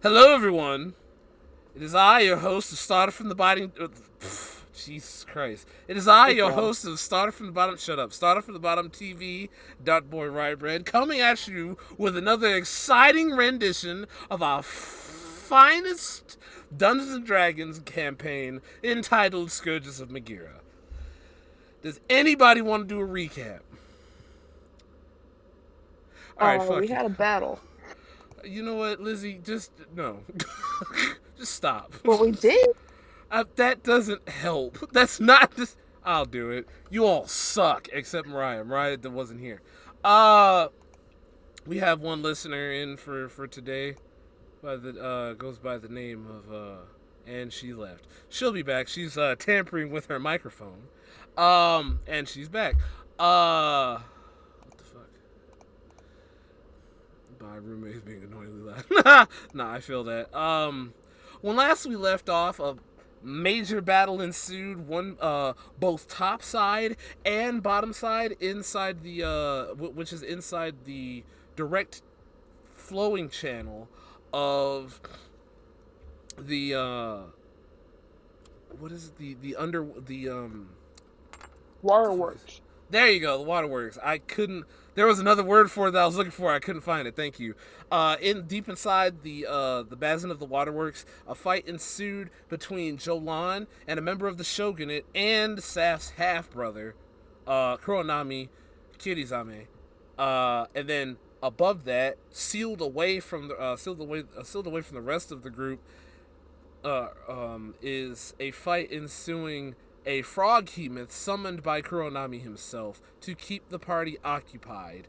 Hello, everyone. It is I, your host of Starter from the Bottom. Jesus Christ! It is I, Good your job. host of Starter from the Bottom. Shut up. Starter from the Bottom TV. Dot Boy Rybread coming at you with another exciting rendition of our finest Dungeons and Dragons campaign entitled Scourges of Magira. Does anybody want to do a recap? All right, We fuck it. had a battle. You know what, Lizzie? Just no. Just stop. Well, we did. That doesn't help. That's not just. I'll do it. You all suck, except Mariah. Mariah that wasn't here. Uh, we have one listener in for today. By the goes by the name of and she left. She'll be back. She's tampering with her microphone. And she's back. What the fuck? My roommate is being annoyingly loud. Nah, I feel that. When last we left off, a major battle ensued. One, both top side and bottom side inside the, which is inside the direct flowing channel of the, what is it? The under the what the fuck is it? Waterworks. There you go, the waterworks. I couldn't. There was another word for it that I was looking for. I couldn't find it. Thank you. In deep inside the basin of the waterworks, a fight ensued between Jolan and a member of the shogunate and Saf's half brother, Kuronami Kirizame. And then above that, sealed away from the rest of the group, is a fight ensuing a frog hemoth summoned by Kuronami himself to keep the party occupied,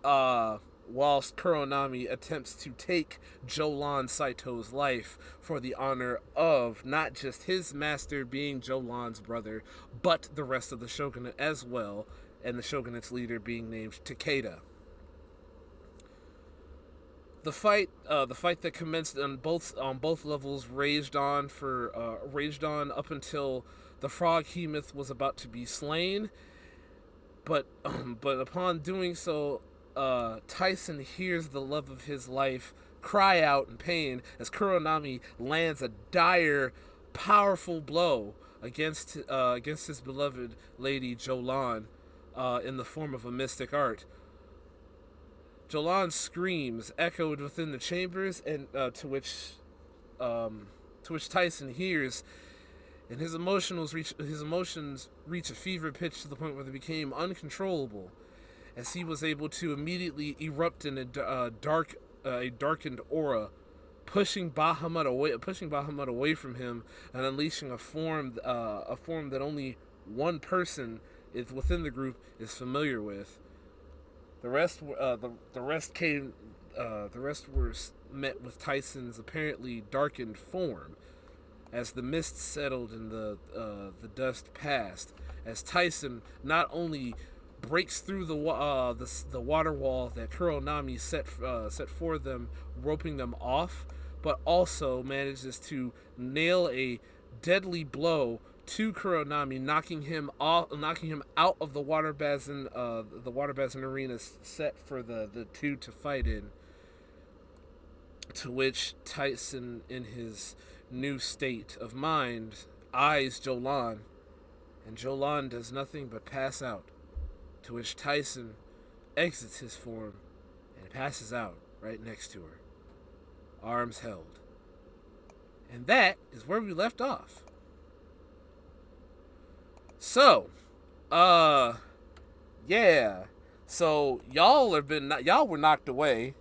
whilst Kuronami attempts to take Jolan Saito's life for the honor of not just his master being Jolan's brother, but the rest of the shogunate as well, and the shogunate's leader being named Takeda. The fight that commenced on both levels raged on up until the frog hemoth was about to be slain. But upon doing so, Tyson hears the love of his life cry out in pain as Kuronami lands a dire, powerful blow against his beloved lady Jolan, in the form of a mystic art. Jolan's screams echoed within the chambers, and to which Tyson hears, and his emotions reach a fever pitch to the point where they became uncontrollable, as he was able to immediately erupt in a darkened aura, pushing Bahamut away from him, and unleashing a form that only one person is within the group is familiar with. The rest came. The rest were met with Tyson's apparently darkened form, as the mist settled and the dust passed. As Tyson not only breaks through the water wall that Kuronami set for them, roping them off, but also manages to nail a deadly blow to Kuronami, knocking him out of the water basin arena set for the two to fight in. To which Tyson, in his new state of mind, eyes Jolan, and Jolan does nothing but pass out. To which Tyson exits his form and passes out right next to her, arms held. And that is where we left off. So, yeah. So y'all were knocked away.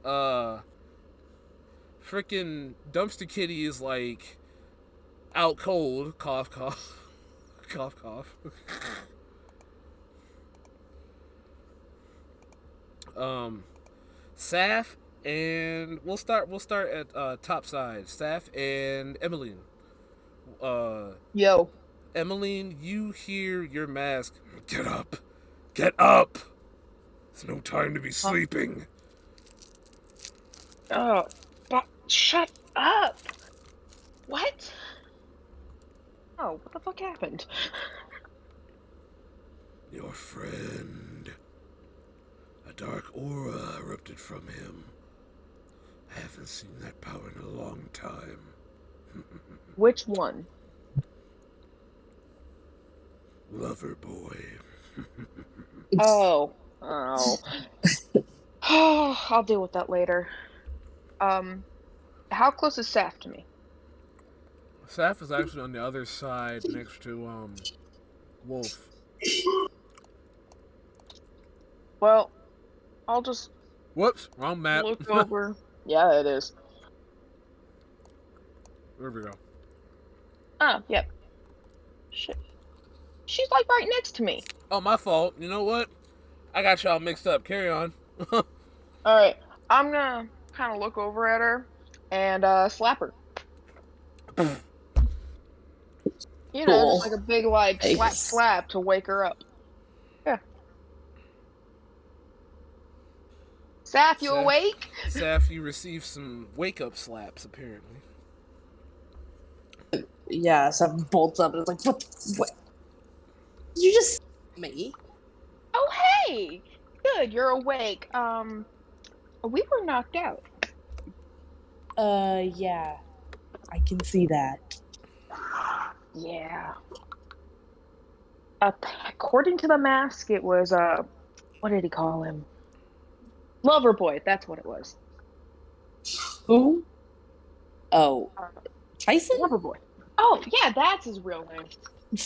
Uh, Freaking Dumpster Kitty is like out cold. Cough, cough, cough, cough. um, Saf and we'll start at top side. Saf and Emmeline. Uh, Yo. Emmeline, you hear your mask. Get up, get up. It's no time to be Huh? sleeping. Oh, but shut up. What? Oh, what the fuck happened? Your friend. A dark aura erupted from him. I have haven't seen that power in a long time. Which one? Lover boy. Oh. Oh. I'll deal with that later. How close is Saf to me? Saf is actually on the other side next to Wolf. Well, I'll just Whoops, wrong map. look over. Yeah, it is. There we go. Ah, yep. Shit. She's like right next to me. Oh, my fault. You know what? I got y'all mixed up. Carry on. Alright. I'm gonna kind of look over at her and slap her. You know, Cool. just like a big like Thanks. slap to wake her up. Yeah. Saf, you Saf. awake? Saf, you received some wake-up slaps, apparently. Yeah, so I bolts up and it's like, what? Did you just me? Oh, hey! Good, you're awake. We were knocked out. Yeah. I can see that. Yeah. According to the mask, it was, what did he call him? Lover boy, that's what it was. Who? Oh, Tyson? Lover boy. Oh, yeah, that's his real name.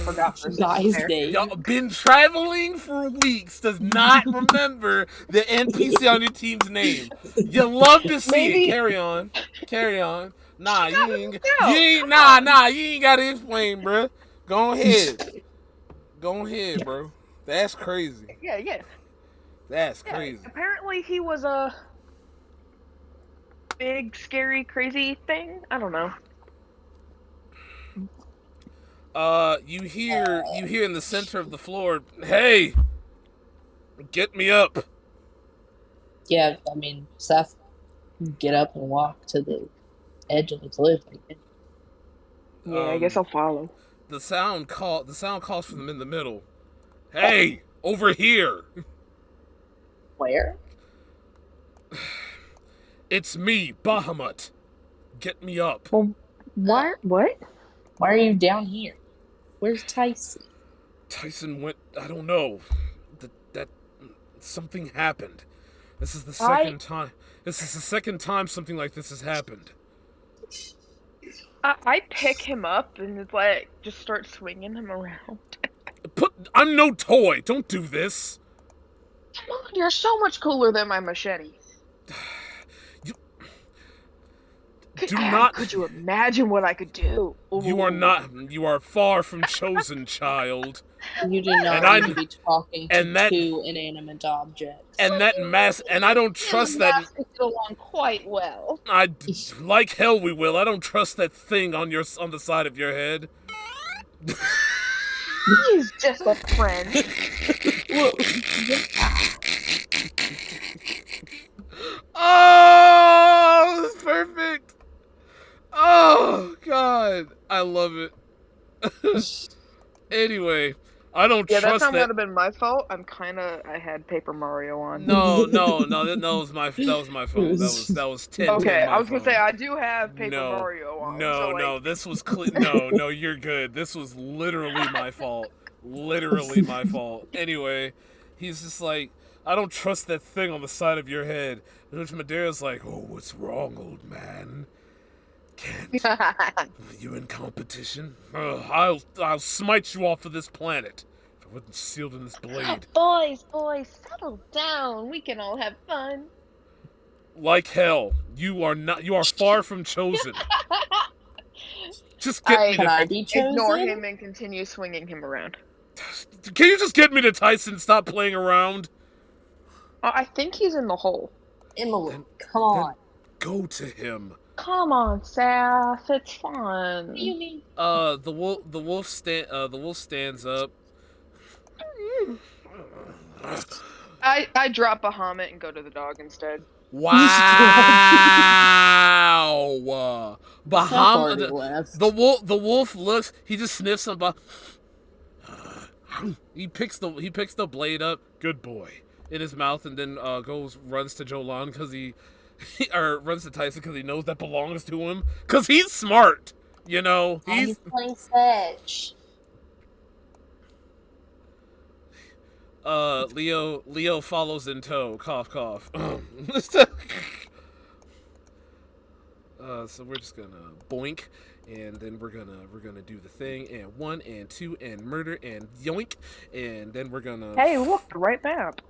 Forgot for a Not second his there. name. Y'all been traveling for weeks, does not remember the NPC on your team's name. You love to see Maybe- it. Carry on. Carry on. Nah, you got ain't, moved you out. ain't, Come nah, on. nah, you ain't gotta explain, bruh. Go ahead. Go ahead, bro. That's crazy. Yeah. That's Yeah, crazy. apparently he was a big, scary, crazy thing. I don't know. You hear in the center of the floor, hey, get me up. Yeah, I mean, Seth, get up and walk to the edge of the cliff. I guess. Yeah, I guess I'll follow. The sound calls from them in the middle. Hey, over here. Where? It's me, Bahamut. Get me up. Well, what? Why are you down here? Where's Tyson? Tyson went, I don't know. That something happened. This is the I- second time. This is the second time something like this has happened. I pick him up and it's like just start swinging him around. I'm no toy. Don't do this. Come on, you're so much cooler than my machete. Do not. Could you imagine what I could do? You are Ooh. not. You are far from chosen, child. You do not And need to be talking to and that- two inanimate objects. And that mass. And I don't trust that. Mask could get along quite well. Like hell we will. I don't trust that thing on the side of your head. He's just a friend. Well, Oh, that's perfect. Oh God, I love it. Anyway, I don't Yeah, that trust time that. would have been my fault. I had Paper Mario on. No, that was my fault. That was 10. Okay, 10 my I was gonna phone. say I do have Paper No, Mario on. no, so, like, no. This was no. You're good. This was literally my fault. Literally my fault. Anyway, he's just like, I don't trust that thing on the side of your head. And which Madeira's like, oh, what's wrong, old man? Can't you in competition? I'll smite you off of this planet if I wasn't sealed in this blade. Boys, settle down. We can all have fun. Like hell, you are not. You are far from chosen. Just get me can to. I be chosen? Ignore him and continue swinging him around. Can you just get me to Tyson? Stop playing around. I think he's in the hole. Emily, come on. Go to him. Come on, Saf. It's fun. What do you mean? The wolf stands up. I drop Bahamut and go to the dog instead. Wow. Seth already Bahamut. left. The wolf looks. He just sniffs him. He picks the blade up. Good boy. In his mouth, and then runs to Jolan because or runs to Tyson because he knows that belongs to him. Because he's smart, you know. He's playing fetch. Leo follows in tow. Cough, cough. So we're just gonna boink, and then we're gonna do the thing, and 1 and 2 and murder and yoink, and then we're gonna. Hey, look, the right map.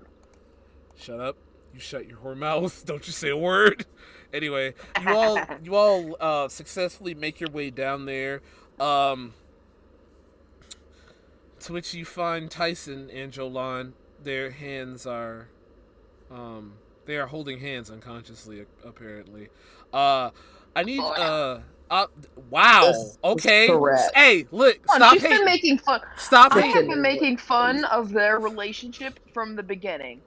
Shut up! You shut your whore mouth! Don't you say a word. Anyway, you all successfully make your way down there. To which you find Tyson and Jolan. Their hands are, they are holding hands unconsciously, apparently. I need, wow. This is Okay. correct. Hey, look, Come on, stop she's hating. been making fun. Stop I hating. have been making fun of their relationship from the beginning.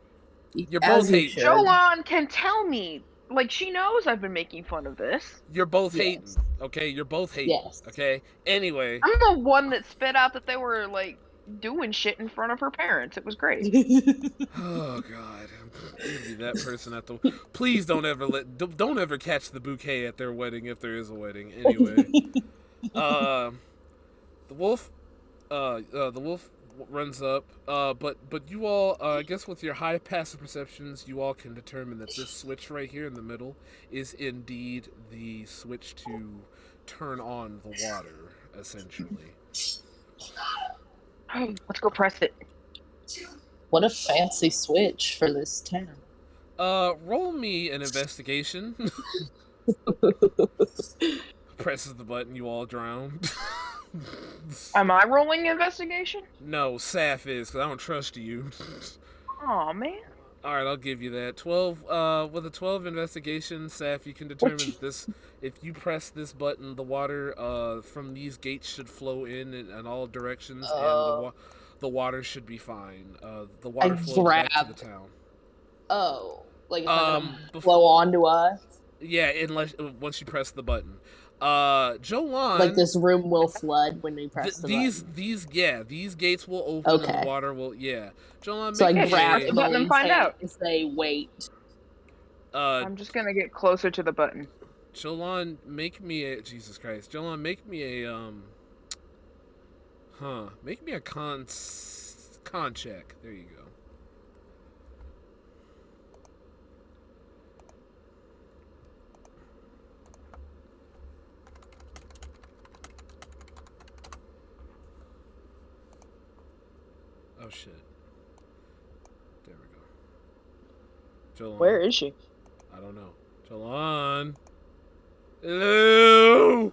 You're As both you hating. should. Joanne can tell me, like, she knows I've been making fun of this. You're both Yes. hating. Okay, you're both hating. Yes. Okay. Anyway, I'm the one that spit out that they were, like, doing shit in front of her parents. It was great. oh god, I'm gonna be that person at the. Please don't ever catch the bouquet at their wedding if there is a wedding. Anyway, the wolf, the wolf runs up. But you all, I guess with your high passive perceptions, you all can determine that this switch right here in the middle is indeed the switch to turn on the water, essentially. Let's go press it. What a fancy switch for this town. Roll me an investigation. Presses the button, you all drown. Am I rolling investigation? No, Saf is, because I don't trust you. Aw, man. Alright, I'll give you that. 12, with a 12 investigation, Saf, you can determine that this, if you press this button, the water, from these gates should flow in all directions, and the water should be fine. The water flows back to the town. Oh, like it's not gonna flow onto us? Yeah, unless, once you press the button. Jolan, like this room will flood when we press the button. These gates will open and the water will Jolan, so make I grab the button and find out. And say wait. I'm just gonna get closer to the button. Jolan, make me a Jesus Christ. Jolan, make me a make me a con check. There you go. Oh shit. There we go. Jolan. Where is she? I don't know. Jolan. Hello.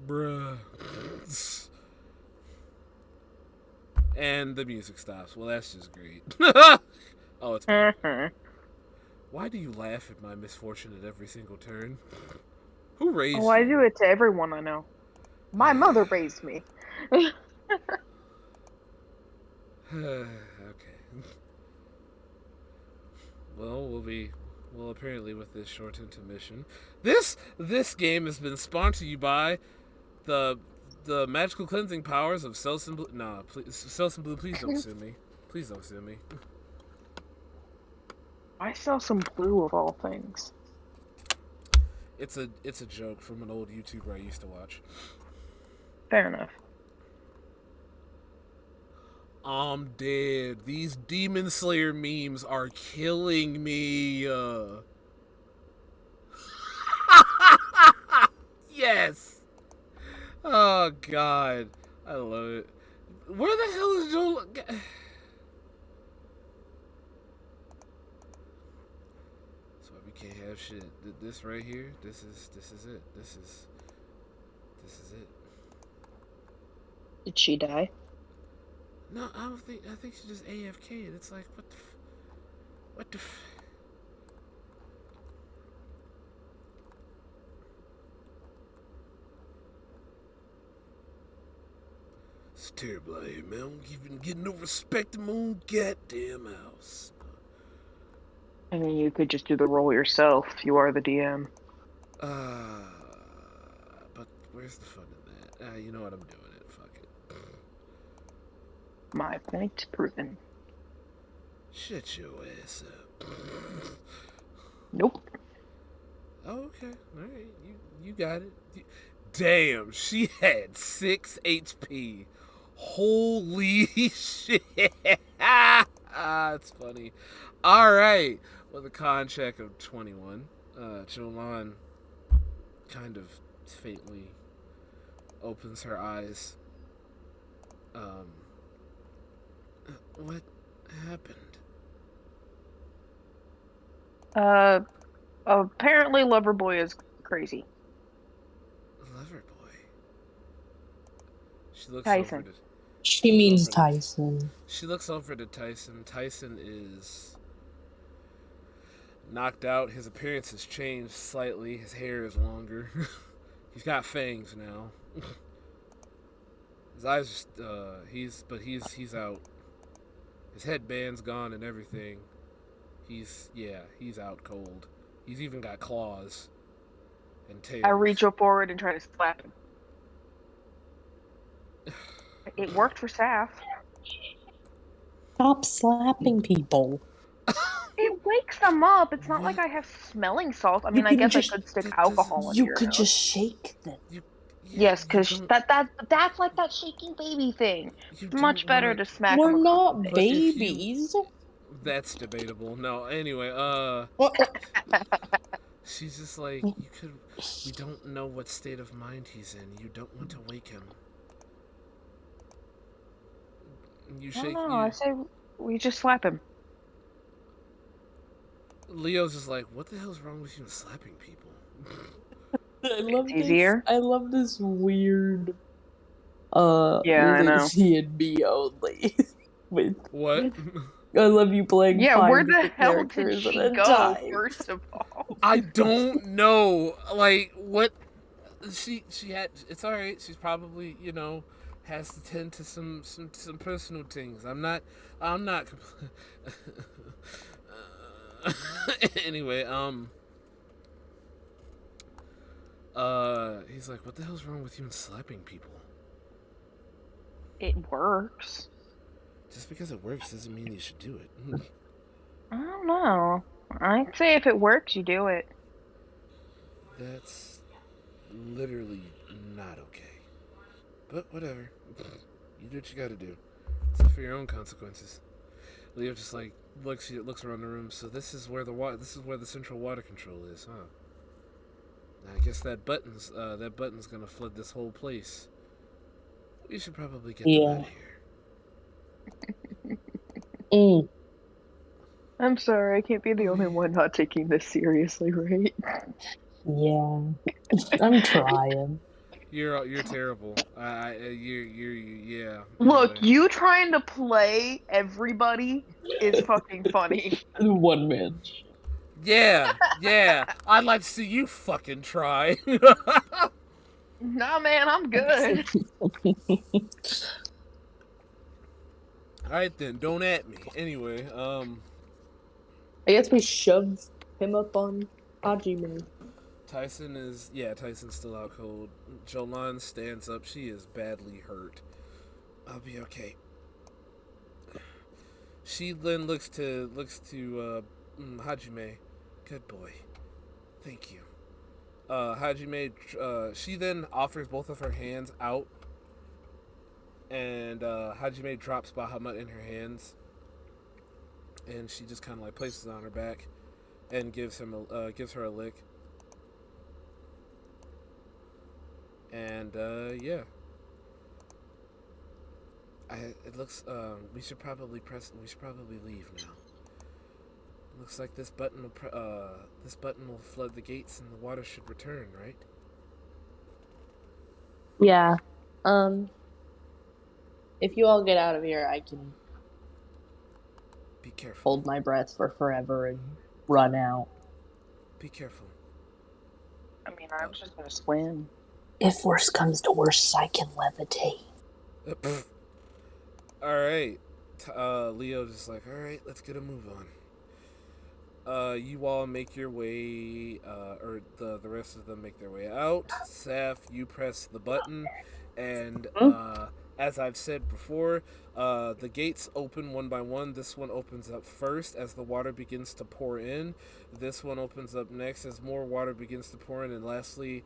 Bruh. And the music stops. Well, that's just great. Oh, it's Why do you laugh at my misfortune at every single turn? Who raised you? I do it to everyone I know. My mother raised me. Okay. Well, apparently with this short intermission, this game has been sponsored to you by the magical cleansing powers of Selsun Blue. Nah, please, Selsun Blue, please don't sue me. Please don't sue me. I sell some blue of all things. It's a joke from an old YouTuber I used to watch. Fair enough. I'm dead. These Demon Slayer memes are killing me. Yes. Oh God, I love it. Where the hell is Joel? That's why we can't have shit. This right here. This is it. This is it. Did she die? No, I don't think. I think she just AFK'd. It's like, what the It's terrible out here, man. I don't even get no respect in my own goddamn house. I mean, you could just do the role yourself. You are the DM. But where's the fun in that? You know what? I'm doing it. Fuck it. My point proven. Shut your ass up. Nope. Oh, okay. All right. You got it. Damn, she had 6 HP. Holy shit. It's funny. All right. With a con check of 21, Jolan kind of faintly opens her eyes. Um, what happened? Apparently Loverboy is crazy. Loverboy. She looks over Tyson. to. She Looks means over to. Tyson. She looks over to Tyson. Tyson is knocked out. His appearance has changed slightly. His hair is longer. He's got fangs now. His eyes, he's out. His headband's gone and everything. He's out cold. He's even got claws and tails. I reach up forward and try to slap him. It worked for Saf. Stop slapping people. It wakes them up. It's not like I have smelling salts. I mean, I can guess I just- could stick that alcohol into You your could nose. just shake them. Yes, you because don't- that's like that shaking baby thing. you It's much don't better wanna- to smack We're them across the not But if you- babies. That's debatable. No, anyway, What? she's just like, we don't know what state of mind he's in. You don't want to wake him. You I don't shake. know. I say we just slap him. Leo's just like, what the hell's wrong with you and slapping people? I love It's this. easier. I love this weird. Yeah, I know. Lucy and me only. With What? I love you playing Yeah, 5 where the different hell did characters she at a go? time. First of all, I don't know. Like, what? She had. It's all right. She's probably has to tend to some personal things. I'm not. Anyway, he's like, what the hell's wrong with you and slapping people? it works. Just because it works doesn't mean you should do it. I don't know. I'd say if it works, you do it. That's literally not okay. But whatever. You do what you gotta do. Suffer your own consequences. Leo just like looks around the room. So this is where the central water control is, huh? I guess that button's gonna flood this whole place. We should probably get them out of here. Mm. I'm sorry, I can't be the only one not taking this seriously, right? Yeah, I'm trying. You're terrible. Yeah. Look, Anyway. you trying to play everybody is fucking funny. One man. Yeah. I'd like to see you fucking try. Nah, man, I'm good. Alright then, don't at me. Anyway, I guess we shove him up on Hajime. Tyson's still out cold. Jolan stands up. She is badly hurt. I'll be okay. She then looks to Hajime. Good boy. Thank you. Hajime, she then offers both of her hands out, and Hajime drops Bahamut in her hands, and she just kind of like places it on her back, and gives her a lick, and yeah. It looks. We should probably leave now. Looks like this button will flood the gates and the water should return, right? Yeah. If you all get out of here, I can Be careful. hold my breath for forever and run out. Be careful. I mean, I was just gonna swim. If worse comes to worse, I can levitate. All right. Leo's just like, all right, let's get a move on. You all make your way, or the rest of them make their way out. Saf, you press the button, and As I've said before, the gates open one by one. This one opens up first as the water begins to pour in. This one opens up next as more water begins to pour in. And lastly,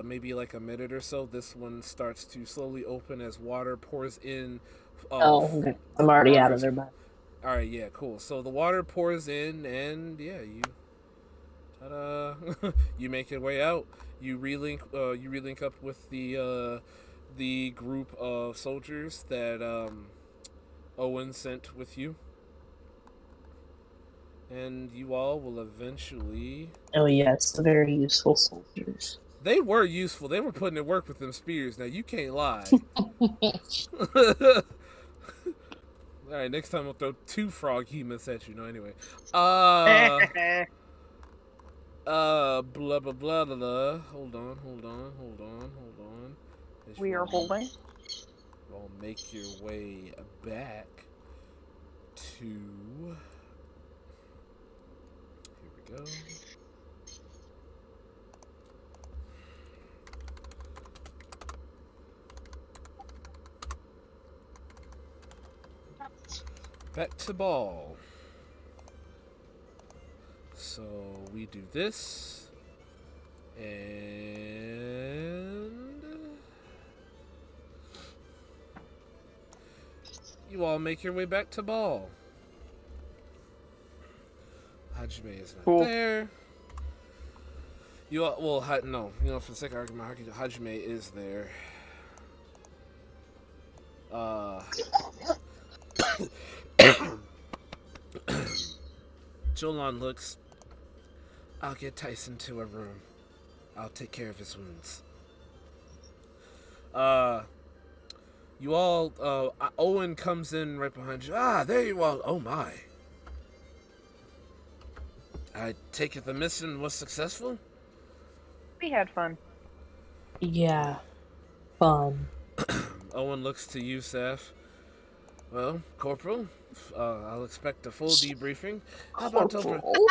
maybe like a minute or so, this one starts to slowly open as water pours in. Oh, okay. I'm already out of Farther. there, but All right, yeah, cool. So the water pours in, and yeah, ta-da, you make your way out. You relink up with the group of soldiers that Owen sent with you, and you all will eventually. oh yes, the very useful soldiers. They were useful. They were putting in work with them spears. Now you can't lie. All right, next time I'll throw 2 frog hemoths at you. No, anyway. Uh, blah blah blah blah. Blah. Hold on. As We you are holding. all make your way back to. Here we go. Back to ball. So we do this, and you all make your way back to ball. Hajime is not Cool. there. You all, well, no, for the sake of argument, Hajime is there. Jolan looks. I'll get Tyson to a room. I'll take care of his wounds. You all, Owen comes in right behind you. Ah, there you are. Oh my. I take it the mission was successful? We had fun. Yeah, fun. Owen looks to you, Seth. Well, Corporal, I'll expect a full debriefing. How about over? Corporal?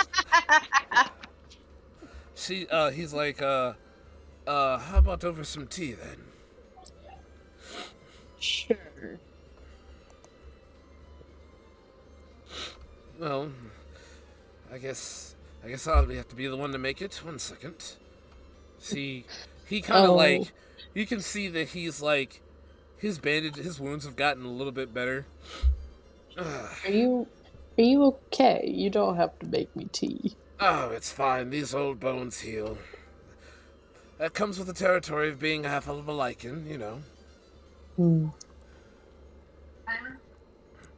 He's like, how about over some tea then? Sure. Well, I guess I'll have to be the one to make it. 1 second. See, he kind of like, you can see that he's like, his wounds have gotten a little bit better. Are you okay? You don't have to make me tea. Oh, it's fine. These old bones heal. That comes with the territory of being half of a lichen, you know. Hmm.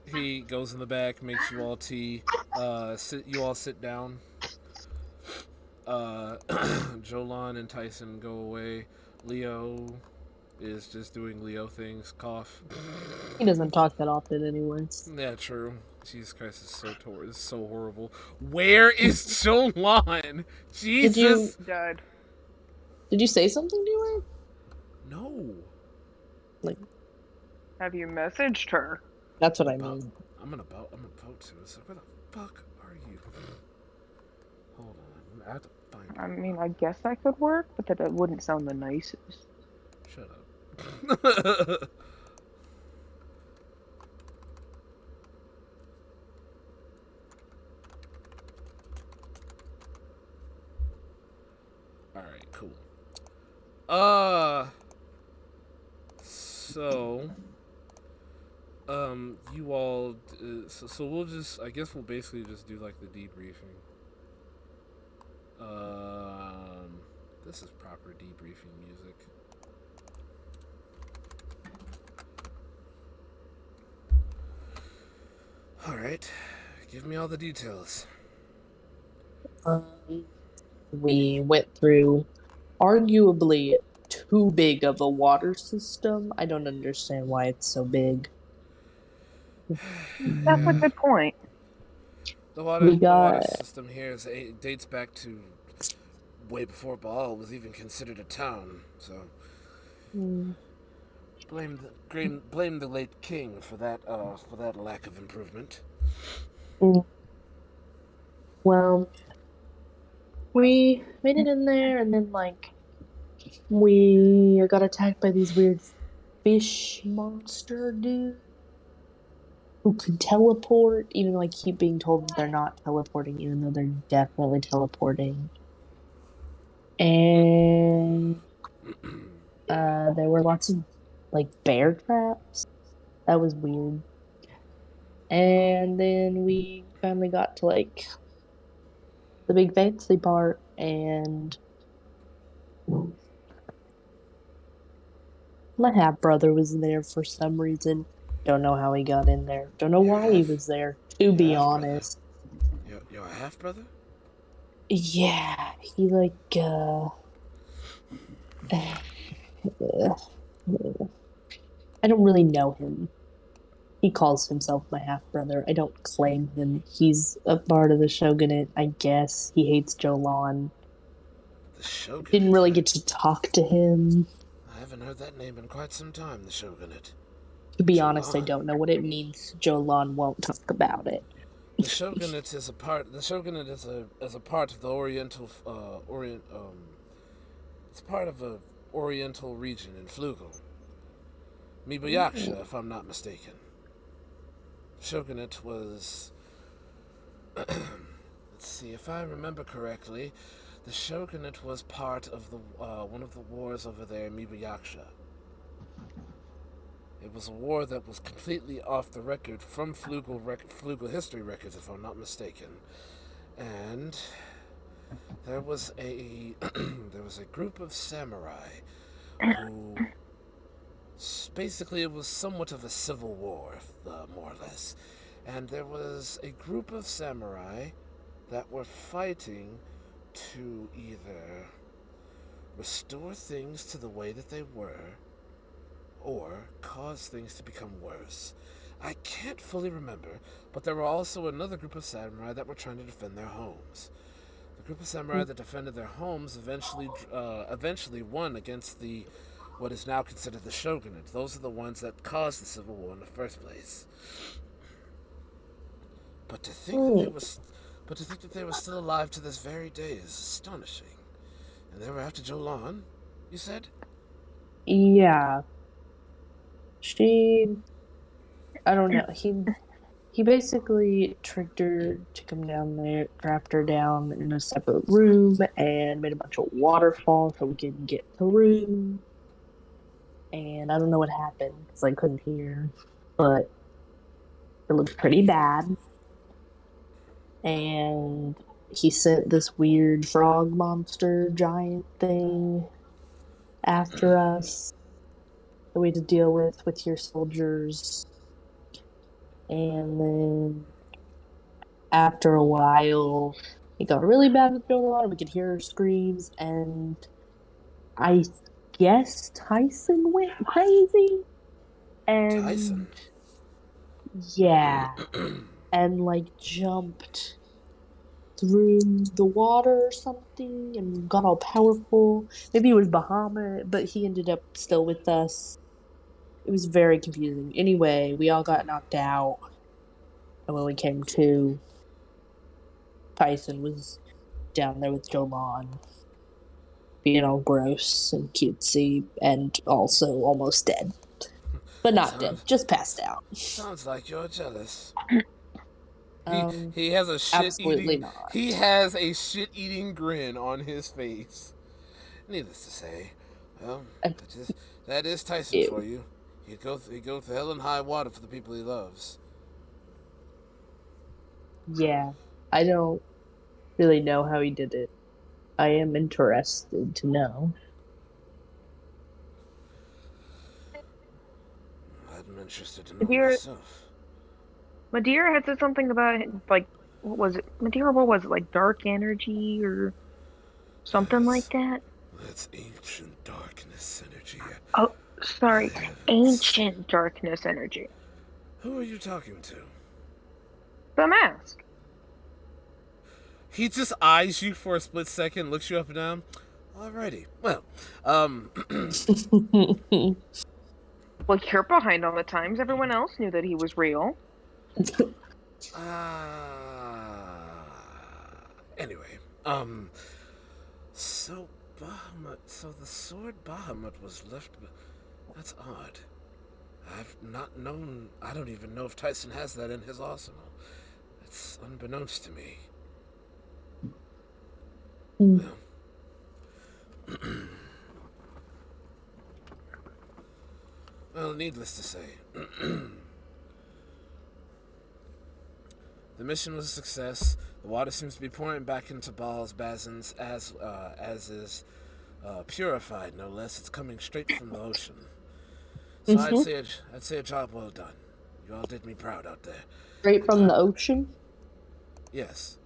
He goes in the back, makes you all tea. You all sit down. Jolan and Tyson go away. Leo is just doing Leo things. Cough. He doesn't talk that often, anyways. Yeah, true. Jesus Christ, is so horrible. Where is Jolan? Jesus. Dead. Did you say something to her? No. Like, Have you messaged her? that's what I mean. I'm about to. So where the fuck are you? Hold on. I have to find I her. mean, I guess that could work, but that wouldn't sound the nicest. Shut up. Alright, cool. So, you all, so we'll just, I guess we'll basically just do like the debriefing. This is proper debriefing music. Alright, give me all the details. We went through arguably too big of a water system. I don't understand why it's so big. That's a good point. The We water got system here dates back to way before Baal was even considered a town. So blame the late king for that lack of improvement. well, we made it in there, and then like we got attacked by these weird fish monster dude who could teleport, even though I keep being told that they're not teleporting, even though they're definitely teleporting. And there were lots of like bear traps. That was weird. And then we finally got to like the big fancy part, and my half brother was there for some reason. Don't know how he got in there. Don't know Your why he half, was there, to your be half brother. honest. Your half brother. Yeah, he like I don't really know him. He calls himself my half brother. I don't claim him. He's a part of the shogunate, I guess. He hates Jolan. The Didn't Shogunate. really get to talk to him. I haven't heard that name in quite some time. The Shogunate. To be honest, I Jolan. don't know what it means. Jolan won't talk about it. The Shogunate is a part. The Shogunate is a part of the Oriental It's part of a Oriental region in Flugel. Mibayaksha, if I'm not mistaken. Shogunate was. Let's see if I remember correctly. The Shogunate was part of the one of the wars over there in Mibayaksha. It was a war that was completely off the record from Flugel history records, if I'm not mistaken. And there was a there was a group of samurai who basically it was somewhat of a civil war, more or less. And there was a group of samurai that were fighting to either restore things to the way that they were or cause things to become worse. I can't fully remember, but there were also another group of samurai that were trying to defend their homes. The group of samurai that defended their homes eventually won against the what is now considered the shogunate. Those are the ones that caused the civil war in the first place. But to think that they were still alive to this very day is astonishing. And they were after Jolan, you said? Yeah, she. I don't know. He basically tricked her to come down there, trapped her down in a separate room, and made a bunch of waterfalls so we couldn't get through. And I don't know what happened because I couldn't hear, but it looked pretty bad. And he sent this weird frog monster giant thing after us that we had to deal with your soldiers. And then after a while, it got really bad with Jolan. We could hear her screams, and I guess Tyson went crazy. Tyson. And yeah, and like jumped through the water or something and got all powerful. Maybe it was Bahamut, but he ended up still with us. It was very confusing. Anyway, we all got knocked out. And when we came to, Tyson was down there with Jolan, being all gross and cutesy, and also almost dead. But not dead, Sounds just passed out. sounds like you're jealous. He Um, he has a shit Absolutely eating not. he has a shit eating grin on his face. Needless to say, well, I, that is Tyson ew. for you. He'd go for hell and high water for the people he loves. Yeah, I don't really know how he did it. I am interested to know. I'm interested to know Madeira, myself. Madeira had said something about like what was it? Madeira, what was it? Like dark energy or something like That's that? that's ancient darkness energy. Oh, I sorry, haven't. ancient darkness energy. Who are you talking to? The mask. He just eyes you for a split second, looks you up and down. Alrighty. Well, Well, you're behind on the times. Everyone else knew that he was real. anyway, so Bahamut, so the sword Bahamut was left. That's odd. I've not known. I don't even know if Tyson has that in his arsenal. It's unbeknownst to me. Hmm. Well, well, needless to say, the mission was a success. The water seems to be pouring back into Baal's basins as is purified, no less. It's coming straight from the ocean. So Mm-hmm. I'd say a job well done. You all did me proud out there. Straight from I, the ocean, yes,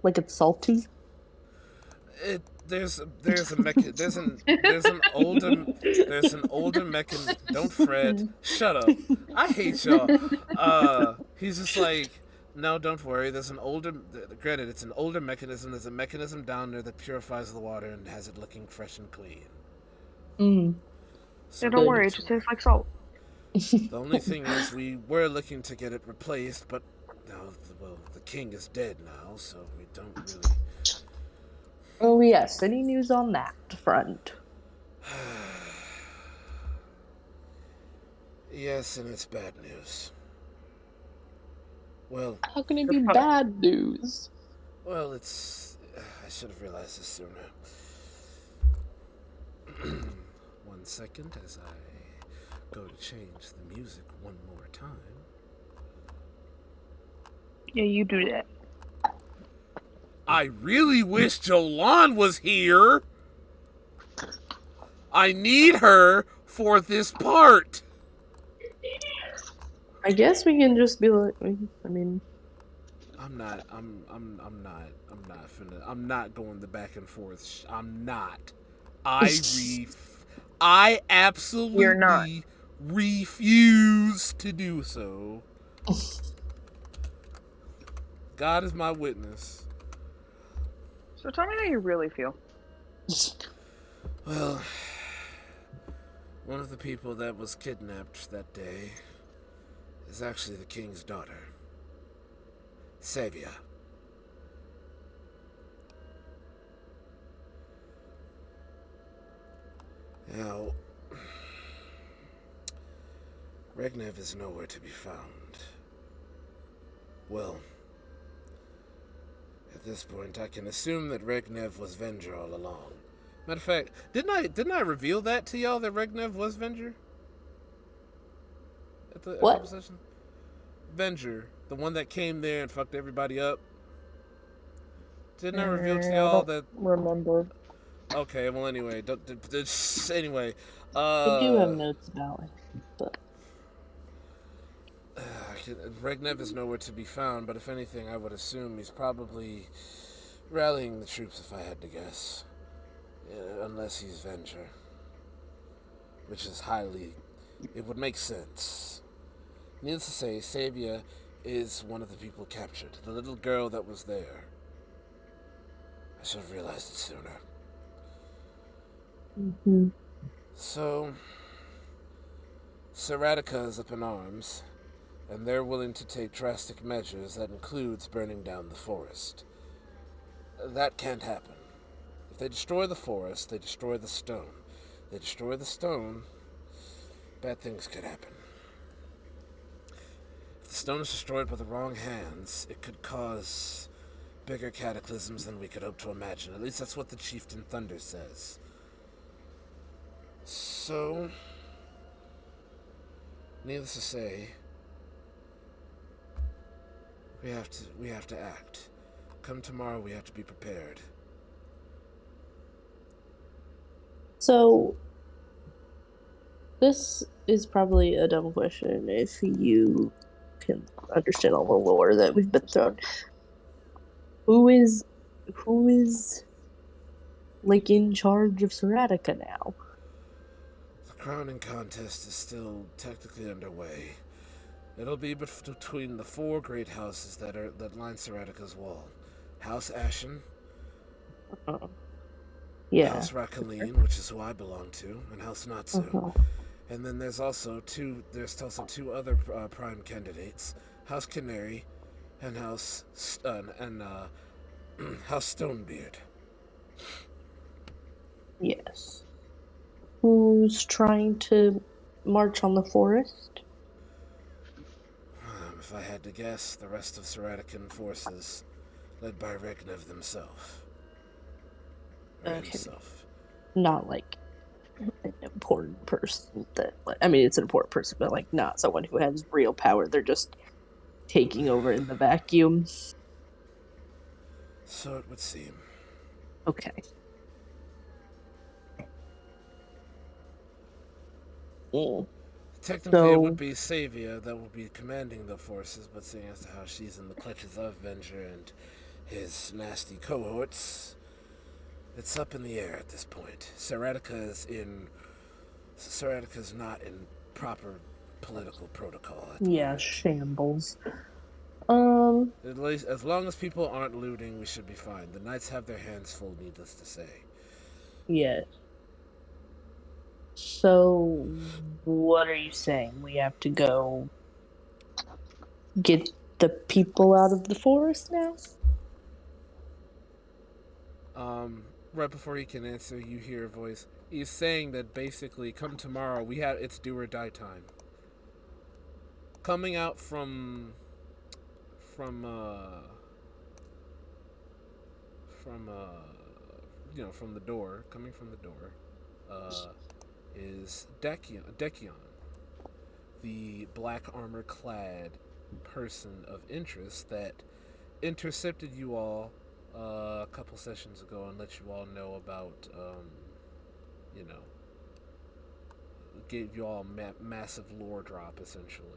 like it's salty. it there's a mecha there's an older mechan. Don't fret. Shut up. I hate y'all. He's just like, no, don't worry. There's an older. Granted, it's an older mechanism. There's a mechanism down there that purifies the water and has it looking fresh and clean. Mm, So Yeah, don't nothing worry, it to just worry. tastes like salt. The only thing is, we were looking to get it replaced, but now, well, the king is dead now, so we don't really. Oh yes, any news on that front? Yes, and it's bad news. Well, How can it Your be product. bad news? well, it's. I should have realized this sooner. 1 second as I go to change the music one more time. Yeah, you do that. I really wish Jolan was here. I need her for this part. I guess we can just be like, I mean, I'm not. I'm not. I'm not finna. I'm not going the back and forth. I'm not. I ref. I You're not. absolutely refuse to do so. God is my witness. So tell me how you really feel. Well, one of the people that was kidnapped that day is actually the king's daughter, Savia. Now, Regnev is nowhere to be found. Well, at this point, I can assume that Regnev was Venger all along. Matter of fact, didn't I reveal that to y'all that Regnev was Venger at a couple what? sessions? Venger, the one that came there and fucked everybody up. Didn't I reveal to I y'all don't that? remember. Okay, well, anyway, anyway, I do have uh, notes about it, but Regnev is nowhere to be found. But if anything, I would assume he's probably rallying the troops, if I had to guess. Unless he's Venger, which is highly. It would make sense. Needless to say, Savia is one of the people captured. The little girl that was there. I should have realized it sooner. hmm. So, Saratica is up in arms, and they're willing to take drastic measures that includes burning down the forest. That can't happen. If they destroy the forest, they destroy the stone. They destroy the stone, bad things could happen. If the stone is destroyed by the wrong hands, it could cause bigger cataclysms than we could hope to imagine. At least that's what the Chieftain Thunder says. So, needless to say, we have to act. Come tomorrow, we have to be prepared. So this is probably a dumb question if you can understand all the lore that we've been thrown. Who is who is like in charge of Saratica now? The crowning contest is still technically underway. It'll be between the four great houses that line Seratica's wall: House Ashen, Uh, yeah. House Rakaline, which is who I belong to, and House Natsu. Uh-huh. And then there's also two other prime candidates: House Canary and House Stonebeard. Yes. Who's trying to march on the forest? if I had to guess, the rest of Seratican forces, led by Regnev himself. Or Okay. himself. Not like an important person that, like, I mean, it's an important person, but like not someone who has real power. They're just taking over in the vacuum. So it would seem. Okay. Mm. Technically, it would So, be Savia that would be commanding the forces, but seeing as to how she's in the clutches of Venger and his nasty cohorts, it's up in the air at this point. Seratica's not in proper political protocol at the yeah, moment. shambles. Um, At least, as long as people aren't looting, we should be fine. The knights have their hands full, needless to say. yeah. So, what are you saying? We have to go get the people out of the forest now? Um, right before he can answer, you hear a voice. He's saying that basically, come tomorrow, it's do or die time. Coming out from from from the door, coming from the door, uh, is Dekion, the black armor clad person of interest that intercepted you all a couple sessions ago and let you all know about, you know, gave you all a massive lore drop essentially.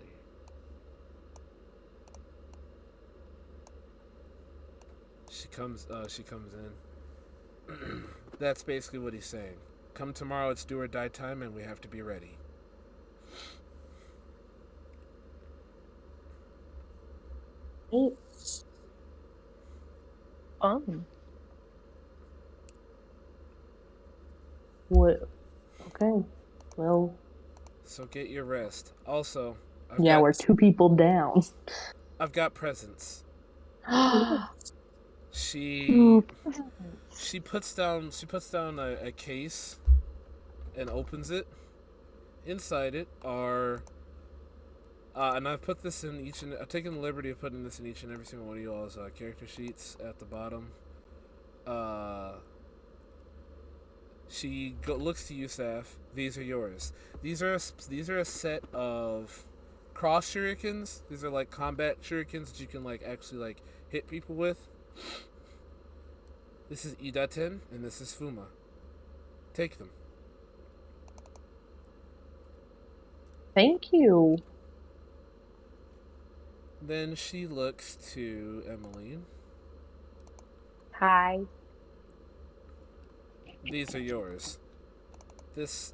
She comes in. That's basically what he's saying. Come tomorrow, it's do or die time, and we have to be ready. Oh, Oh, what? Okay. Well, So get your rest. Also, I've yeah, got we're two people down. I've got presents. She two she puts down a case and opens it. Inside it are and I've put this in each and I've taken the liberty of putting this in each and every single one of y'all's character sheets at the bottom. Uh, looks to you, Saf. These are yours. These are a set of cross shurikens. These are like combat shurikens that you can like actually like hit people with. This is Idaten and this is Fuma. Take them. Thank you. Then she looks to Emmeline. Hi. These are yours. This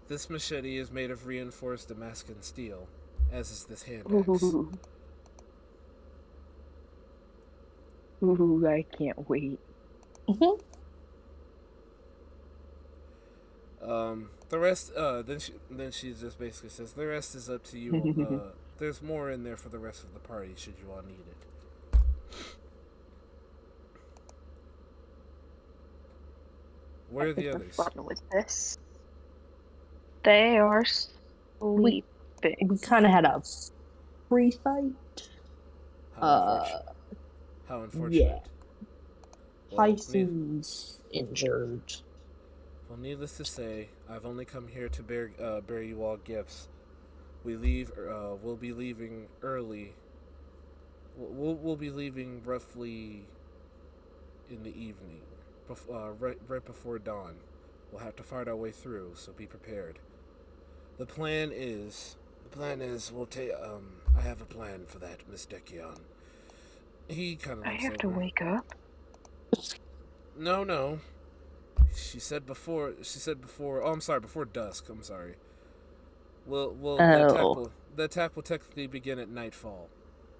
this machete is made of reinforced Damascus steel, as is this hand axe. Ooh, ooh, I can't wait. Mhm. The rest, then she just basically says the rest is up to you. There's more in there for the rest of the party should you all need it. Where are the Having others? fun with this. They are We sleeping. we kind of had a pre-fight. How Uh, unfortunate. How yeah. unfortunate. Well, Tyson's injured. needless to say, I've only come here to bear you all gifts. We'll be leaving early. We'll be leaving roughly in the evening, right before dawn. We'll have to fight our way through, so be prepared. The plan is we'll take. I have a plan for that, Miss Dekion. He kind of I looks have to over. wake up. No, no. She said before. She said before. Oh, I'm sorry. Before dusk. I'm sorry. Oh, The attack will technically begin at nightfall.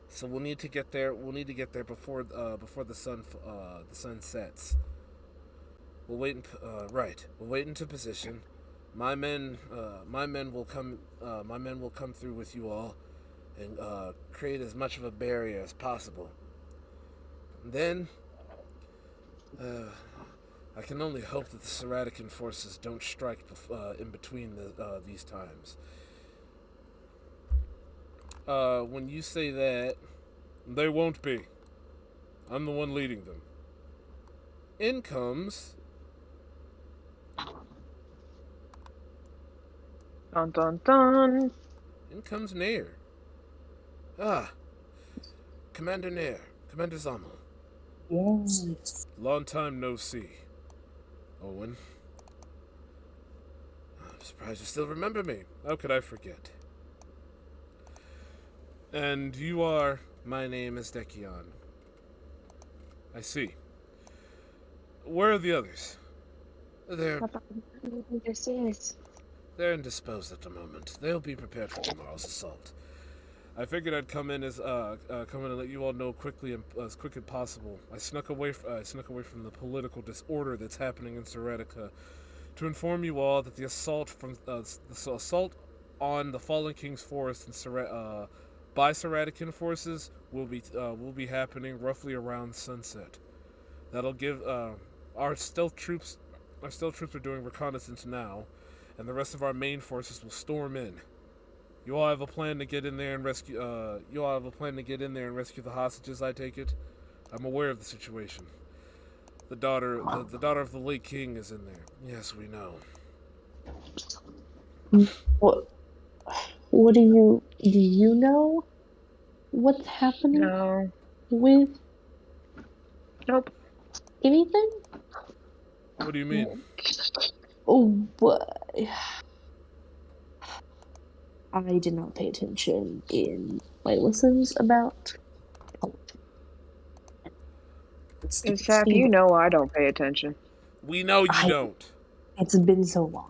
So we'll need to get there. We'll need to get there before the sun sets. We'll wait. Right. We'll wait into position. My men will come. My men will come through with you all, and create as much of a barrier as possible. Then, uh, I can only hope that the Seratican forces don't strike in between these times. when you say that, they won't be. I'm the one leading them. In comes Dun dun dun. Nair. Ah, Commander Nair, Commander Zamo. Yes. Long time no see. Owen. I'm surprised you still remember me. How could I forget? And you are. My name is Dekion. I see. Where are the others? They're Papa, who this is? they're indisposed at the moment. They'll be prepared for tomorrow's assault. I figured I'd come in and let you all know quickly and as quick as possible. I snuck away from the political disorder that's happening in Seretica to inform you all that the assault on the Fallen King's forest by Seratican forces will be happening roughly around sunset. That'll give our stealth troops our stealth troops are doing reconnaissance now, and the rest of our main forces will storm in. You all have a plan to get in there and rescue. You all have a plan to get in there and rescue the hostages. I take it. I'm aware of the situation. The daughter of the late king is in there. Yes, we know. What? Do you know what's happening No. with Nope. anything? What do you mean? Oh, what? I did not pay attention in my lessons about politics. Sap, you know I don't pay attention. We know you don't. It's been so long.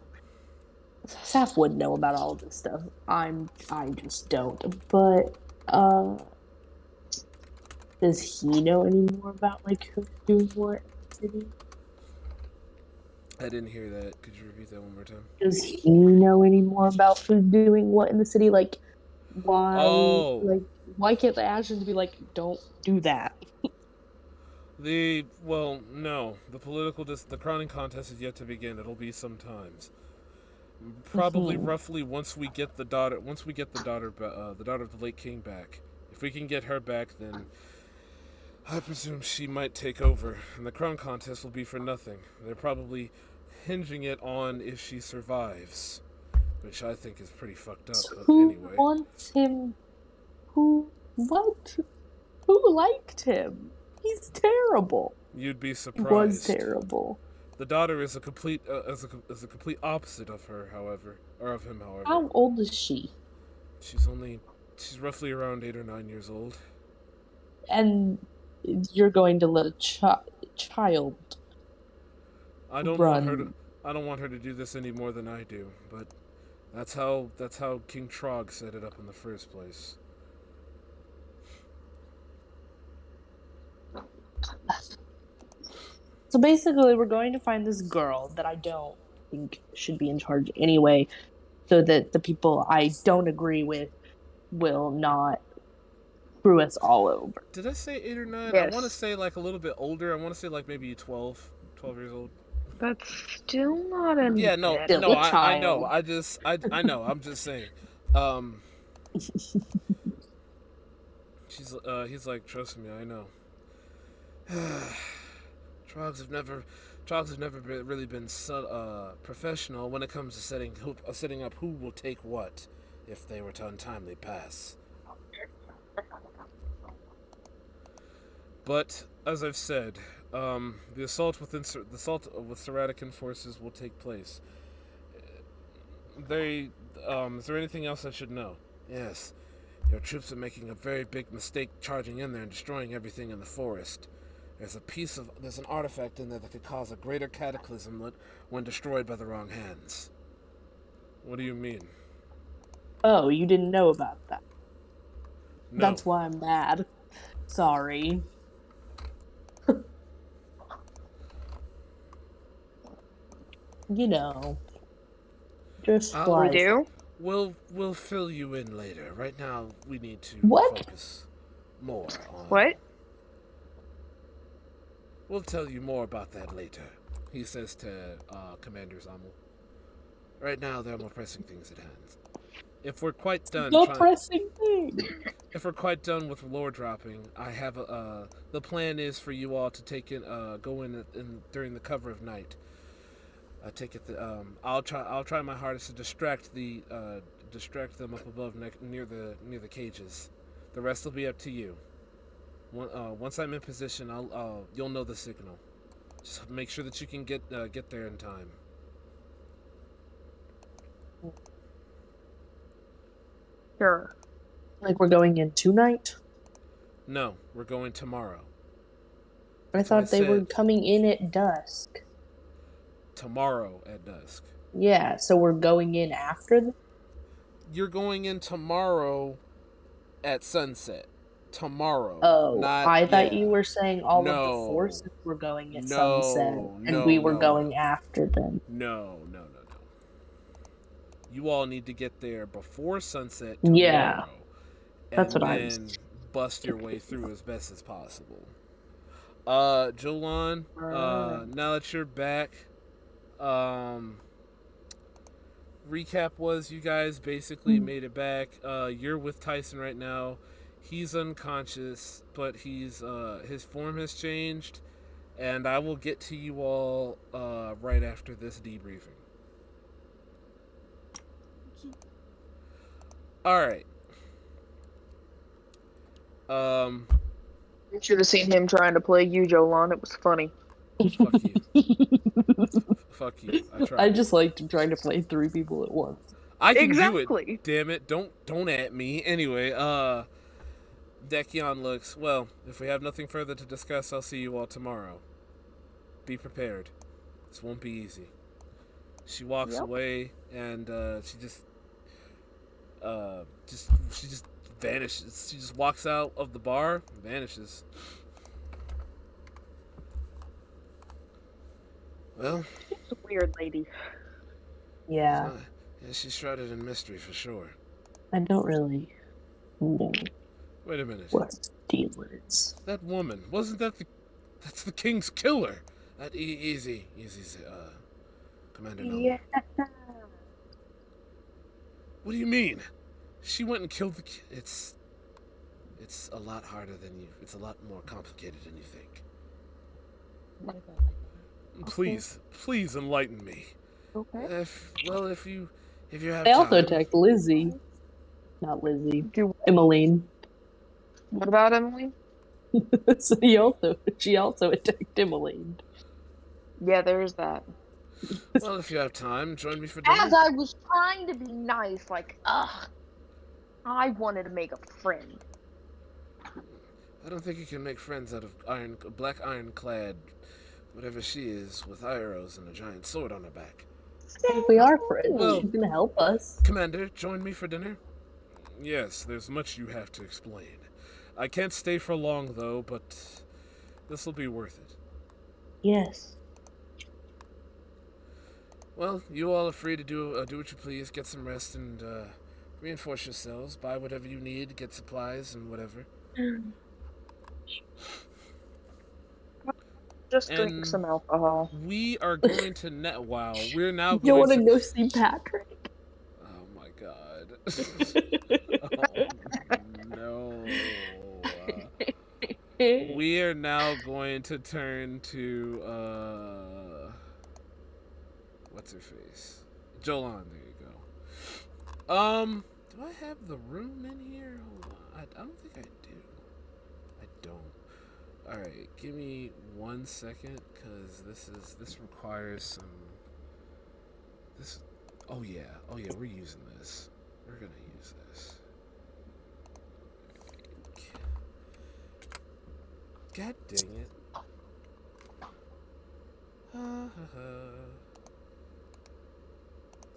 Saf would know about all of this stuff. I just don't. But does he know any more about like who's doing what in the city? I didn't hear that. Could you repeat that one more time? Does he know any more about who's doing what in the city? Like Oh, why can't the Ashens be like, don't do that? No. The crowning contest is yet to begin. It'll be sometimes. Probably roughly the daughter of the late king back. If we can get her back, then I presume she might take over, and the crown contest will be for nothing. They're probably hinging it on if she survives, which I think is pretty fucked up. But Who anyway, wants him? Who? What? Who liked him? He's terrible. you'd be He surprised. was terrible. The daughter is a complete opposite of her, however, or of him, however. How old is she? She's roughly around 8 or 9 years old. And you're going to let a child I don't run? I don't want her to do this any more than I do, but that's how King Trog set it up in the first place. So basically, we're going to find this girl that I don't think should be in charge anyway, so that the people I don't agree with will not screw us all over. Did I say 8 or 9? Yes. I want to say like a little bit older. I want to say like maybe 12 years old. That's still not a Yeah, no, bit. Still a I know. child. I know. I'm just saying. He's like, trust me, I know. Trogs have never really been professional when it comes to setting up who will take what if they were to untimely pass. But as I've said, the assault with Seratican forces will take place. Is there anything else I should know? Yes, your troops are making a very big mistake charging in there and destroying everything in the forest. There's an artifact in there that could cause a greater cataclysm when destroyed by the wrong hands. What do you mean? Oh, you didn't know about that. No. That's why I'm mad. Sorry. You know, just We We like do? We'll fill you in later. Right now, we need to What? focus more on. What? We'll tell you more about that later. He says to Commander Zamu. Right now, there are more pressing things at hand. if we're quite done The trying, pressing thing. if we're quite done with lore dropping, I have the plan is for you all to take in go in during the cover of night. I take it that I'll try my hardest to distract them up above near the cages. The rest will be up to you. Once I'm in position, you'll know the signal. Just make sure that you can get there in time. Sure. Like we're going in tonight? No, we're going tomorrow. I That's why I thought they were said coming in at dusk. tomorrow at dusk. Yeah, so we're going in after them? You're going in tomorrow at sunset. Tomorrow, Oh, not I thought you yeah. were saying all of the No, forces were going at sunset no, and no, we were no, no, going after them. no, no, no, no. You all need to get there before sunset Yeah, tomorrow, that's and what I was then bust your way through as best as possible. Jolan, Right. now that you're back, um, recap was you guys basically made it back. You're with Tyson right now. He's unconscious, but his form has changed, and I will get to you all right after this debriefing. All right. Um, You should have seen him trying to play you, Jolan. It was funny. fuck you. Fuck you. I I tried. just liked trying to play 3 people at once. I can do it. Exactly. Damn it! Don't at me. Anyway, Dekion looks well. If we have nothing further to discuss, I'll see you all tomorrow. Be prepared. This won't be easy. She walks Yep. away, and she just vanishes. She just walks out of the bar, vanishes. Well, She's a weird lady. Yeah, she's shrouded in mystery for sure. I don't really know Wait a minute. what the deal is. That woman wasn't that's the king's killer. Easy, Commander Nolan. Yeah. What do you mean? She went and killed the. It's a lot harder than you. It's a lot more complicated than you think. Please enlighten me. Okay. If you have They also time. attacked Lizzie. Not Lizzie. Do Emmeline. what about Emily? So she also attacked Emmeline. Yeah, there's that. Well, if you have time, join me for dinner. As I was trying to be nice, like, I wanted to make a friend. I don't think you can make friends out of black ironclad, whatever she is, with arrows and a giant sword on her back. If we are friends, Well- she's gonna help us. Commander, join me for dinner? Yes, there's much you have to explain. I can't stay for long, though, but this will be worth it. Yes. Well, you all are free to do what you please, get some rest, and reinforce yourselves. Buy whatever you need, get supplies and whatever. Just And- drink some alcohol. We are going to wow. We're now You going want to to. go see Patrick? Oh my god. Oh no. We are now going to turn to what's her face? Jolan, there you go. Do I have the room in here? Hold on. I don't think I do. I don't. Alright, give me 1 second, cause this requires some oh yeah, we're using this. We're gonna use this. God dang it.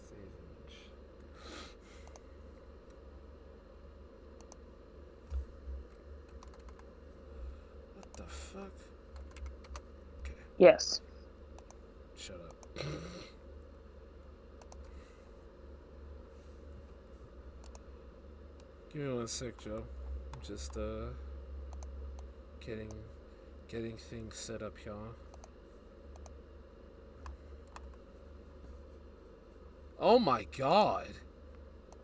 Save image. What the fuck? Okay, Yes. shut up. Give me 1 sec, Joe. I'm just getting things set up here. Oh my god.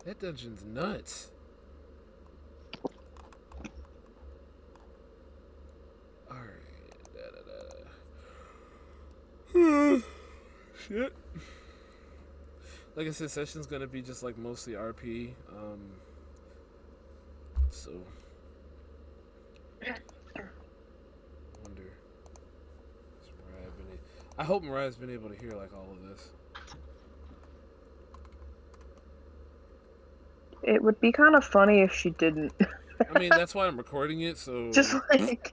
That dungeon's nuts. Alright. Shit. Like I said, session's gonna be just like mostly RP. So wonder. I hope Mariah's been able to hear like all of this. It would be kind of funny if she didn't. I mean, that's why I'm recording it, so... Just like...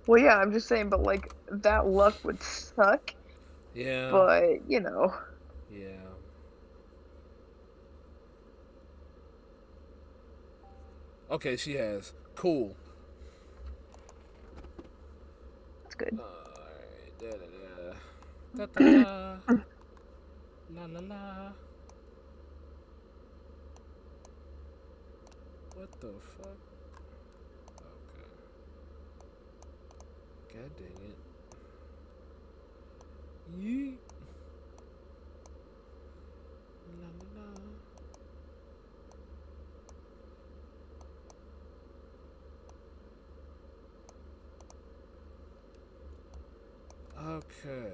Well, yeah, I'm just saying, but like, that luck would suck. Yeah. But, you know. Yeah. Okay, she has. Cool. That's good. Alright. Da da da. Da da da. La la la. What the fuck? Okay. God dang it. Yeet. La la la. Okay.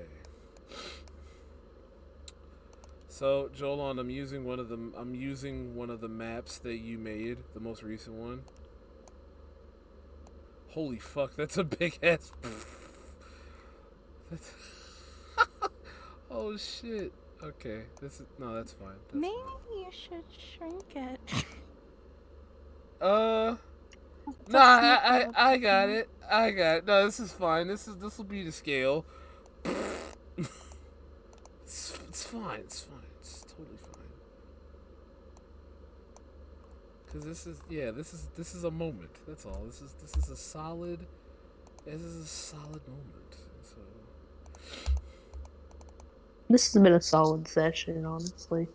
So, Jolan, I'm using one of the maps that you made, the most recent one. Holy fuck, that's a big ass. That's oh shit. Okay, that's fine. Maybe you should shrink it. I got it. No, this is fine. This will be the scale. It's fine. It's totally fine. Cause this is a moment. That's all. This is a solid moment. So This has been a solid session, honestly.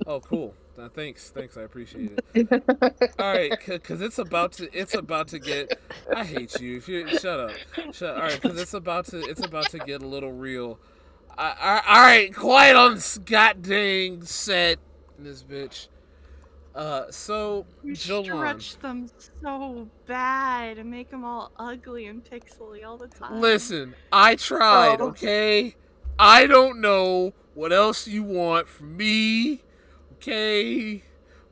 oh, cool. Thanks. I appreciate it. All right, cause it's about to get. I hate you. If you shut up. All right, cause it's about to get a little real. All right, quiet on this goddamn set, this bitch. So You Jolan, stretch them so bad and make them all ugly and pixely all the time. listen, I tried. Oh. Okay, I don't know what else you want from me. Okay,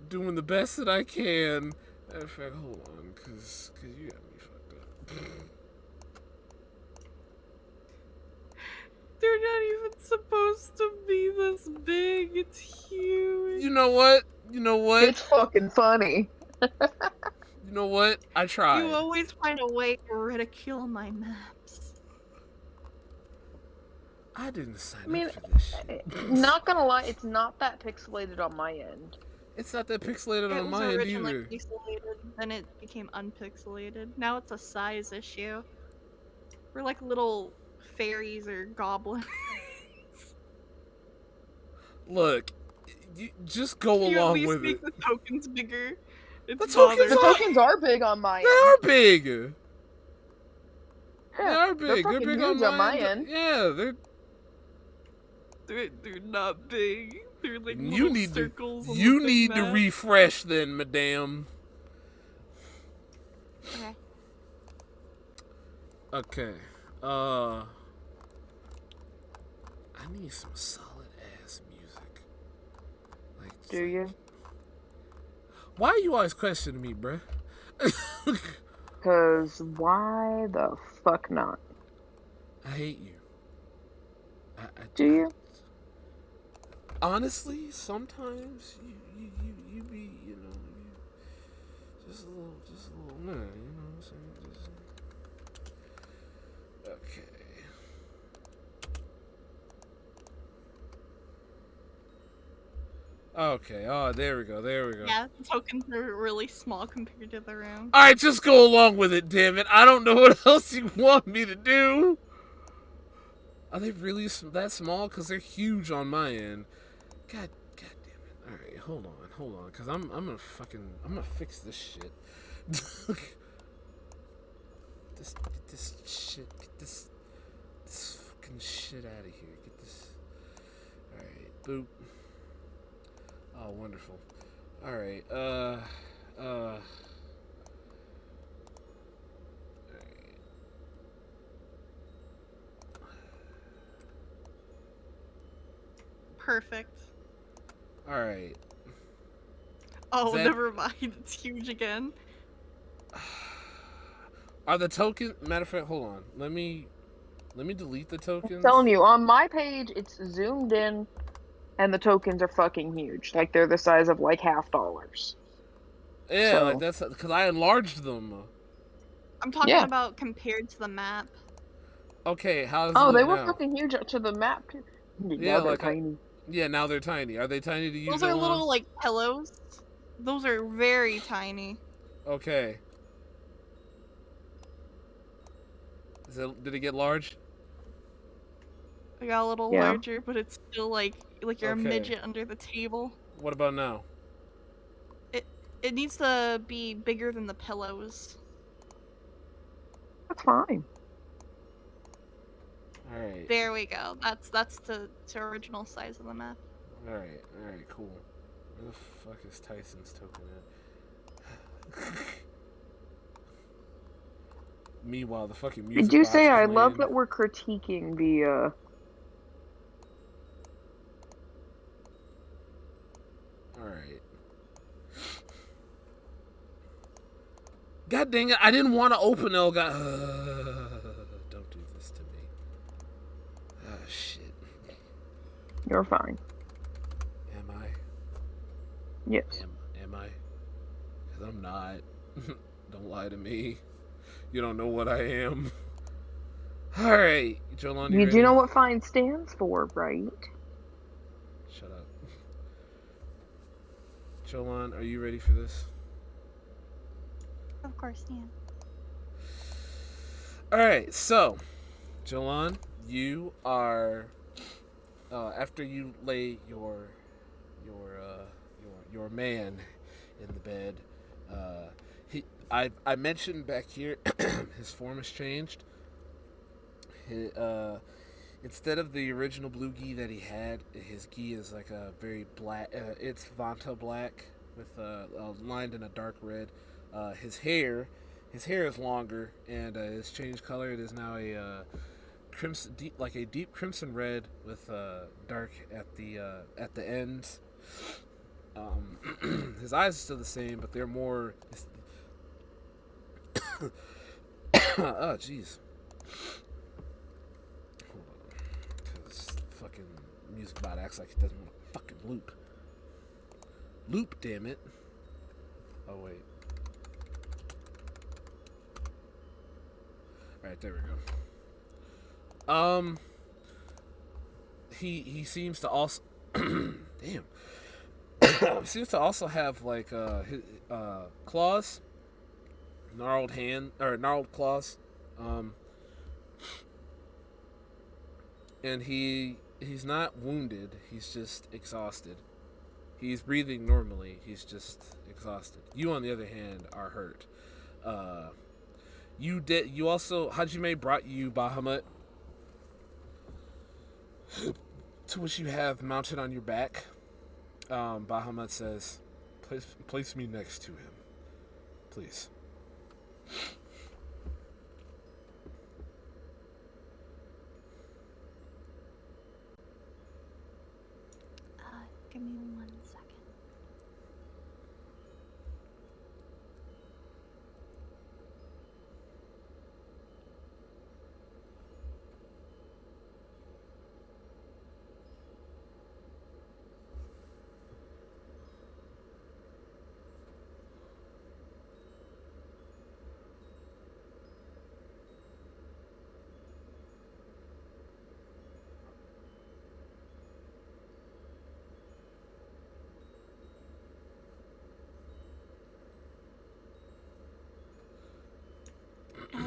I'm doing the best that I can. Matter of fact, hold on, cause you got me fucked up. They're not even supposed to be this big. It's huge. You know what? It's fucking funny. You know what? I tried. You always find a way to ridicule my maps. I didn't sign I mean, up for this shit. Not gonna lie, it's not that pixelated on my end. It's not that pixelated It on was my end originally either. pixelated, then it became unpixelated. Now it's a size issue. We're like little fairies or goblins. Look, you just go You at along least with make it. the tokens bigger. It's The tokens The bothering. tokens are big on my They end. are big. They Yeah, are big. They're fucking big huge on my end. Yeah, They're not big. They're like you little need circles. to on you the need big to map. refresh then, madame. Okay. Okay. I need some solid ass music. Like, Do you? why are you always questioning me, bruh? Cause why the fuck not? I hate you. Do you? Honestly, sometimes you be, you know, just a little, nah, you know what I'm saying? Just, okay. Okay, oh, there we go. Yeah, the tokens are really small compared to the room. Alright, just go along with it, damn it. I don't know what else you want me to do. Are they really that small? Because they're huge on my end. God damn it. Alright, hold on. Because I'm gonna fix this shit. Get this shit. Get this fucking shit out of here. Get this. Alright, boop. Oh, wonderful. All right. Uh. Perfect. All right. Oh, That never mind. It's huge again. are the token. Matter of fact, hold on. Let me delete the I'm tokens. telling you, on my page, it's zoomed in, and the tokens are fucking huge. Like they're the size of like $half. Yeah, like So that's because I enlarged them. I'm talking yeah. about compared to the map. Okay, how does it Oh, look they were now? fucking huge to the map too. Yeah, Now they're like I. tiny. Yeah, now they're tiny. Are they tiny to you, Those are Jolan? little like pillows. Those are very tiny. Okay. Did it get large? They got a little Yeah. larger, but it's still like you're a Okay. midget under the table. What about now? It it needs to be bigger than the pillows. That's fine. All right. There we go. That's the original size of the map. All right. All right. Cool. Where the fuck is Tyson's token at? Meanwhile, the fucking I music do say box is I love laying. that we're critiquing the All right. God dang it! I didn't want to open Elga. Don't do this to me. Ah, shit. You're fine. Am I? Yes. Am I? Because I'm not. Don't lie to me. You don't know what I am. All right, Jolon, you You do ready? know what fine stands for, right? Shut up. Jolon, are you ready for this? Of course, yeah. All right, so Jolon, you are after you lay your your man in the bed. I mentioned back here his form has changed. He, instead of the original blue gi that he had, his gi is like a very black. It's Vanta black with lined in a dark red. His hair, his hair is longer and it's changed color. It is now a crimson, deep like a deep crimson red with dark at the ends. His eyes are still the same, but they're more. Oh, jeez. Hold on. Because fucking music bot acts like it doesn't want to fucking loop. Loop, damn it. Oh, wait. Alright, there we go. He seems to also. Damn. He seems to also have, like, his, claws. Gnarled hand. Or gnarled claws. Um, and he's not wounded, he's just exhausted. He's breathing normally, he's just exhausted. You, on the other hand, are hurt. Uh, you also, Hajime brought you Bahamut, to which you have mounted on your back. Bahamut says, place me next to him, please. Give me 1 second.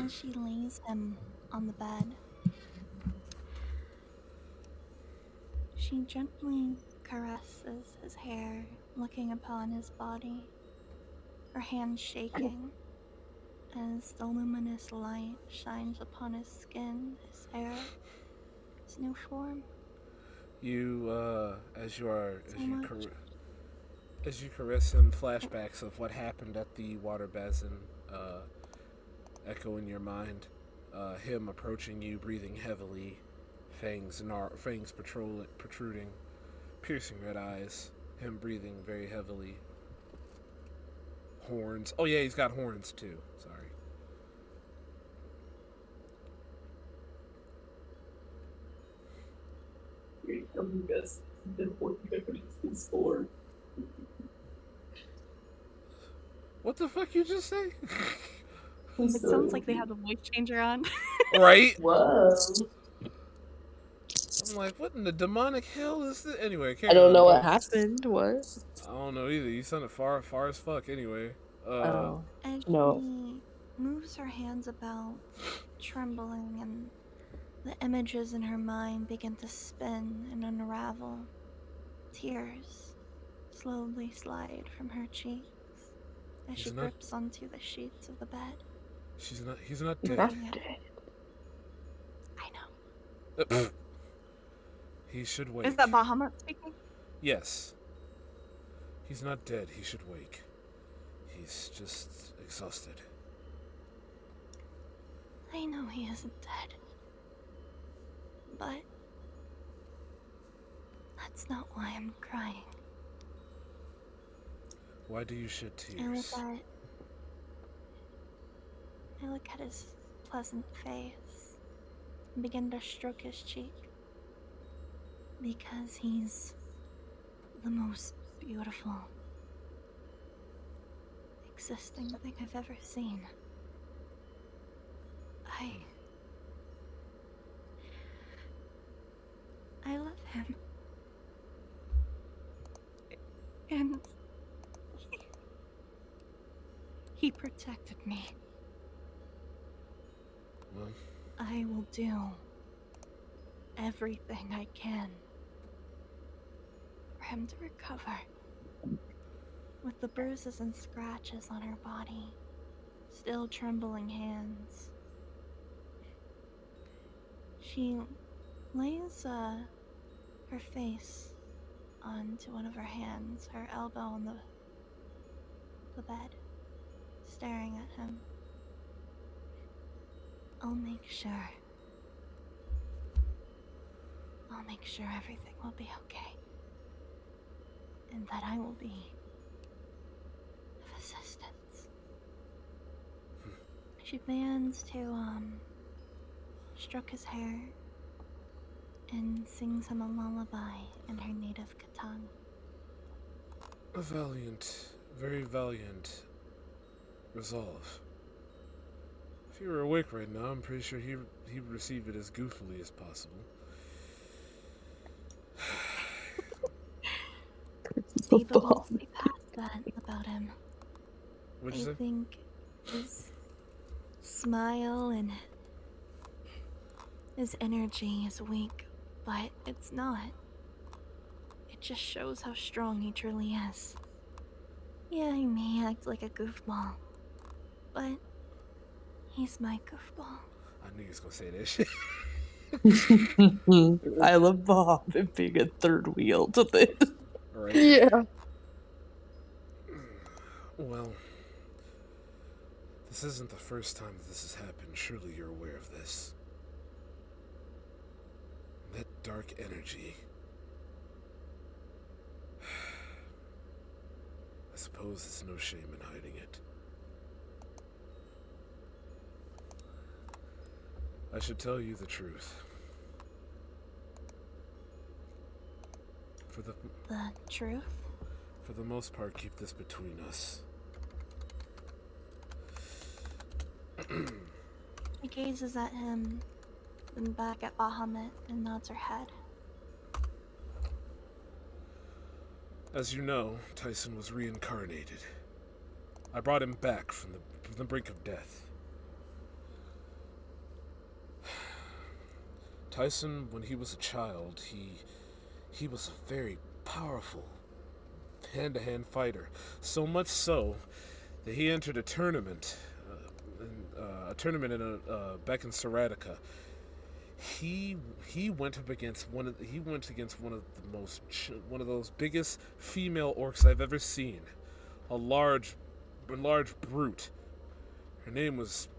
As she lays him on the bed, she gently caresses his hair, looking upon his body, her hands shaking as the luminous light shines upon his skin, his hair, his new form. You, as you are, So as you much. As you caress him, flashbacks of what happened at the water basin echo in your mind. Him approaching you, breathing heavily, fangs protruding, piercing red eyes. Him breathing very heavily. Horns. Oh yeah, he's got horns too. Sorry. Here you come, you guys. It's for. What the fuck you just say? It sounds like they have the voice changer on. Right? Whoa. I'm like, what in the demonic hell is this? Anyway, carry I don't on. know what happened. What? I don't know either. You sounded far as fuck. Anyway, Oh. And No. she moves her hands about, trembling, and the images in her mind begin to spin and unravel. Tears slowly slide from her cheeks as she grips onto the sheets of the bed. He's not dead. That's dead. I know. He should wake. Is that Bahamut speaking? Yes. He's not dead. He should wake. He's just exhausted. I know he isn't dead. But that's not why I'm crying. Why do you shed tears? I look at his pleasant face and begin to stroke his cheek. Because he's the most beautiful existing thing I've ever seen. I love him. And he protected me. Well, I will do everything I can for him to recover. With the bruises and scratches on her body, still trembling hands, she lays her face onto one of her hands, her elbow on the bed, staring at him. I'll make sure everything will be okay. And that I will be of assistance. She begins to stroke his hair and sings him a lullaby in her native Katang. a valiant, very valiant resolve. If he were awake right now, I'm pretty sure he would receive it as goofily as possible. See, but once we pass that about him, What'd you say? I think his smile and his energy is weak, but it's not. It just shows how strong he truly is. Yeah, he may act like a goofball, but he's my goofball. I knew he was gonna say that shit. I love Bob and being a third wheel to this. Right? Yeah. Well, this isn't the first time this has happened. Surely you're aware of this. That dark energy. I suppose it's no shame in hiding it. I should tell you the truth. The truth? For the most part, keep this between us. She gazes at him, then back at Bahamut and nods her head. As you know, Tyson was reincarnated. I brought him back from the brink of death. Tyson, when he was a child, he was a very powerful hand-to-hand fighter. So much so that he entered a tournament, back in Saratica. he went up against one of those biggest female orcs I've ever seen. A large brute. Her name was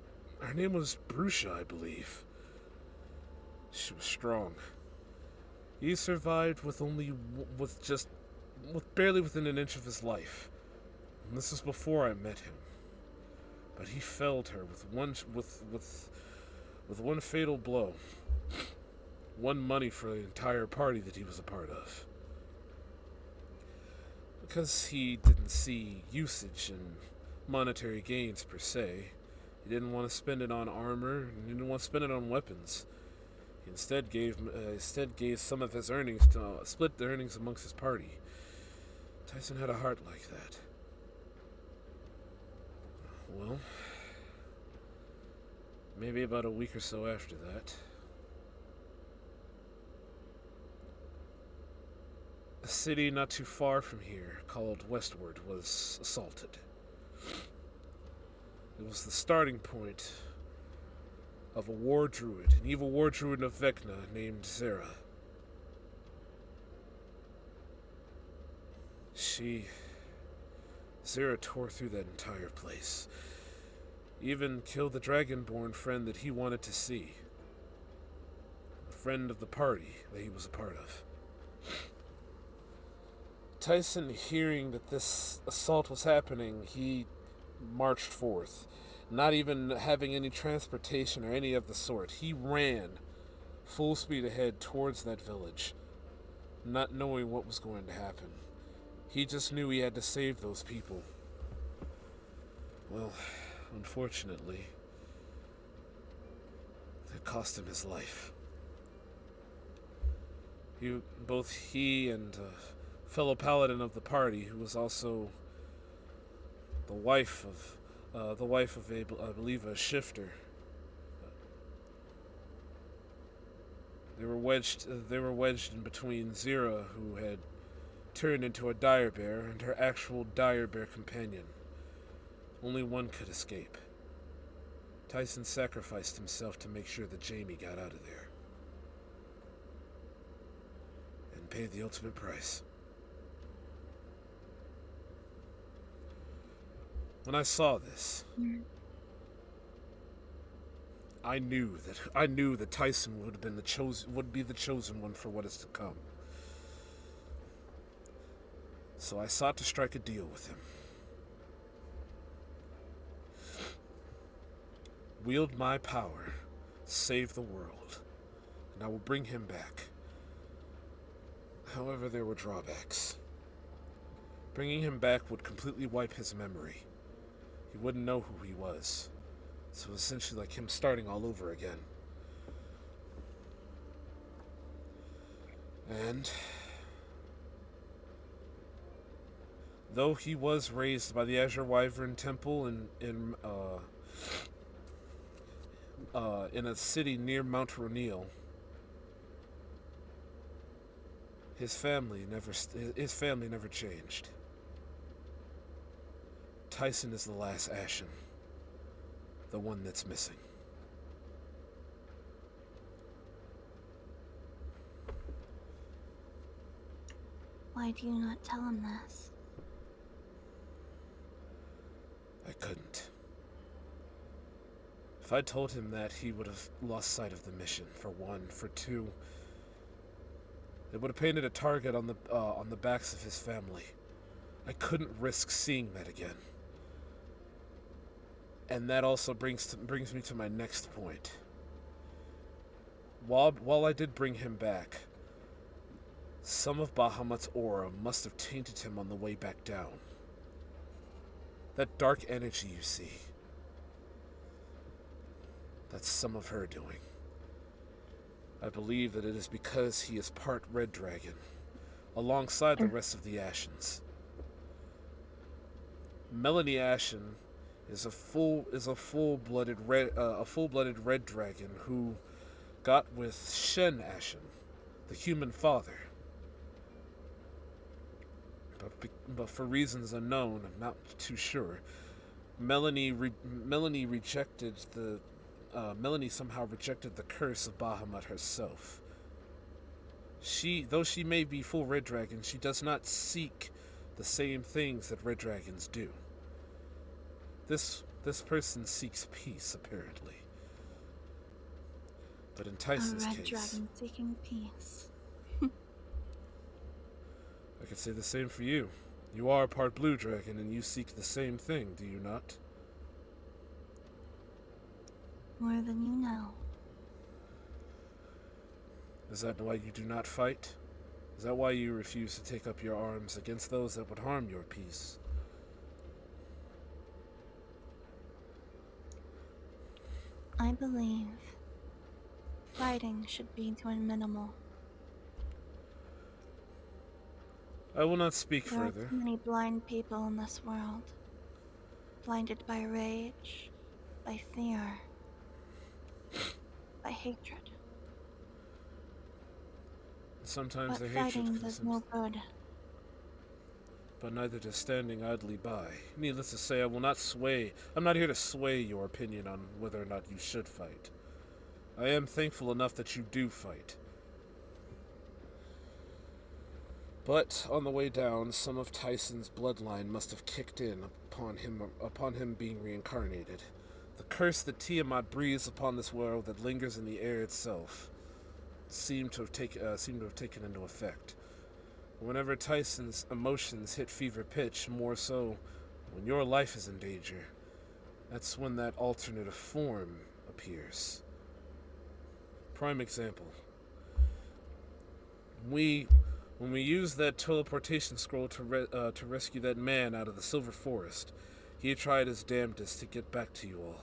Brusha, I believe. She was strong. He survived with barely within an inch of his life. And this was before I met him. But he felled her with one fatal blow. Won money for the entire party that he was a part of. Because he didn't see usage in monetary gains per se, he didn't want to spend it on armor, and he didn't want to spend it on weapons. He instead gave some of his earnings to split the earnings amongst his party. Tyson had a heart like that. Well, maybe about a week or so after that, a city not too far from here called Westward was assaulted. It was the starting point of a war druid, an evil war druid of Vecna named Zera. Zera tore through that entire place. Even killed the dragonborn friend that he wanted to see. A friend of the party that he was a part of. Tyson, hearing that this assault was happening, he marched forth. Not even having any transportation or any of the sort. He ran full speed ahead towards that village, not knowing what was going to happen. He just knew he had to save those people. Well, unfortunately, it cost him his life. Both he and a fellow paladin of the party, who was also the wife of I believe a shifter. They were wedged in between Zira, who had turned into a dire bear, and her actual dire bear companion. Only one could escape. Tyson sacrificed himself to make sure that Jamie got out of there. And paid the ultimate price. When I saw this, I knew that Tyson would be the chosen one for what is to come. So I sought to strike a deal with him. Wield my power, save the world, and I will bring him back. However, there were drawbacks. Bringing him back would completely wipe his memory. He wouldn't know who he was. So essentially like him starting all over again. And though he was raised by the Azure Wyvern Temple in a city near Mount Ronil, his family never changed. Tyson is the last Ashen, the one that's missing. Why do you not tell him this? I couldn't. If I told him that, he would have lost sight of the mission, for one. For two, it would have painted a target on the backs of his family. I couldn't risk seeing that again. And that also brings me to my next point. While I did bring him back, some of Bahamut's aura must have tainted him on the way back down. That dark energy you see, that's some of her doing. I believe that it is because he is part red dragon, alongside the rest of the Ashens. Melanie Ashen is a full-blooded red dragon who got with Shen Ashen, the human father. But for reasons unknown, I'm not too sure. Melanie rejected Melanie somehow rejected the curse of Bahamut herself. Though she may be full red dragon, she does not seek the same things that red dragons do. This person seeks peace, apparently. But in A Tyson's red case, dragon seeking peace. I could say the same for you. You are part blue dragon, and you seek the same thing, do you not? More than you know. Is that why you do not fight? Is that why you refuse to take up your arms against those that would harm your peace? I believe fighting should be to a minimal. I will not speak There are further. too many blind people in this world. Blinded by rage, by fear, by hatred. Sometimes But their hatred fighting does no good. but neither does standing idly by. Needless to say, I will not sway. I'm not here to sway your opinion on whether or not you should fight. I am thankful enough that you do fight. But on the way down, some of Tyson's bloodline must have kicked in upon him being reincarnated. The curse that Tiamat breathes upon this world that lingers in the air itself seemed to have taken into effect. Whenever Tyson's emotions hit fever pitch, more so when your life is in danger, that's when that alternative form appears. Prime example. When we used that teleportation scroll to rescue that man out of the Silver Forest, he tried his damnedest to get back to you all,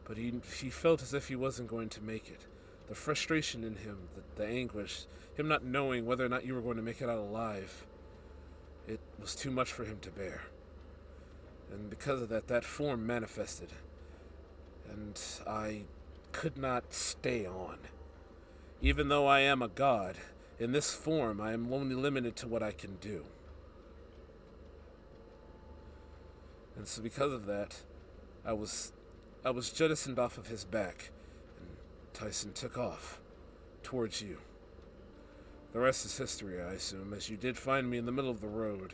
but he felt as if he wasn't going to make it. The frustration in him, the anguish, him not knowing whether or not you were going to make it out alive, it was too much for him to bear. And because of that, that form manifested, and I could not stay on. Even though I am a god, in this form I am only limited to what I can do. And so because of that, I was jettisoned off of his back, and Tyson took off towards you. The rest is history, I assume, as you did find me in the middle of the road.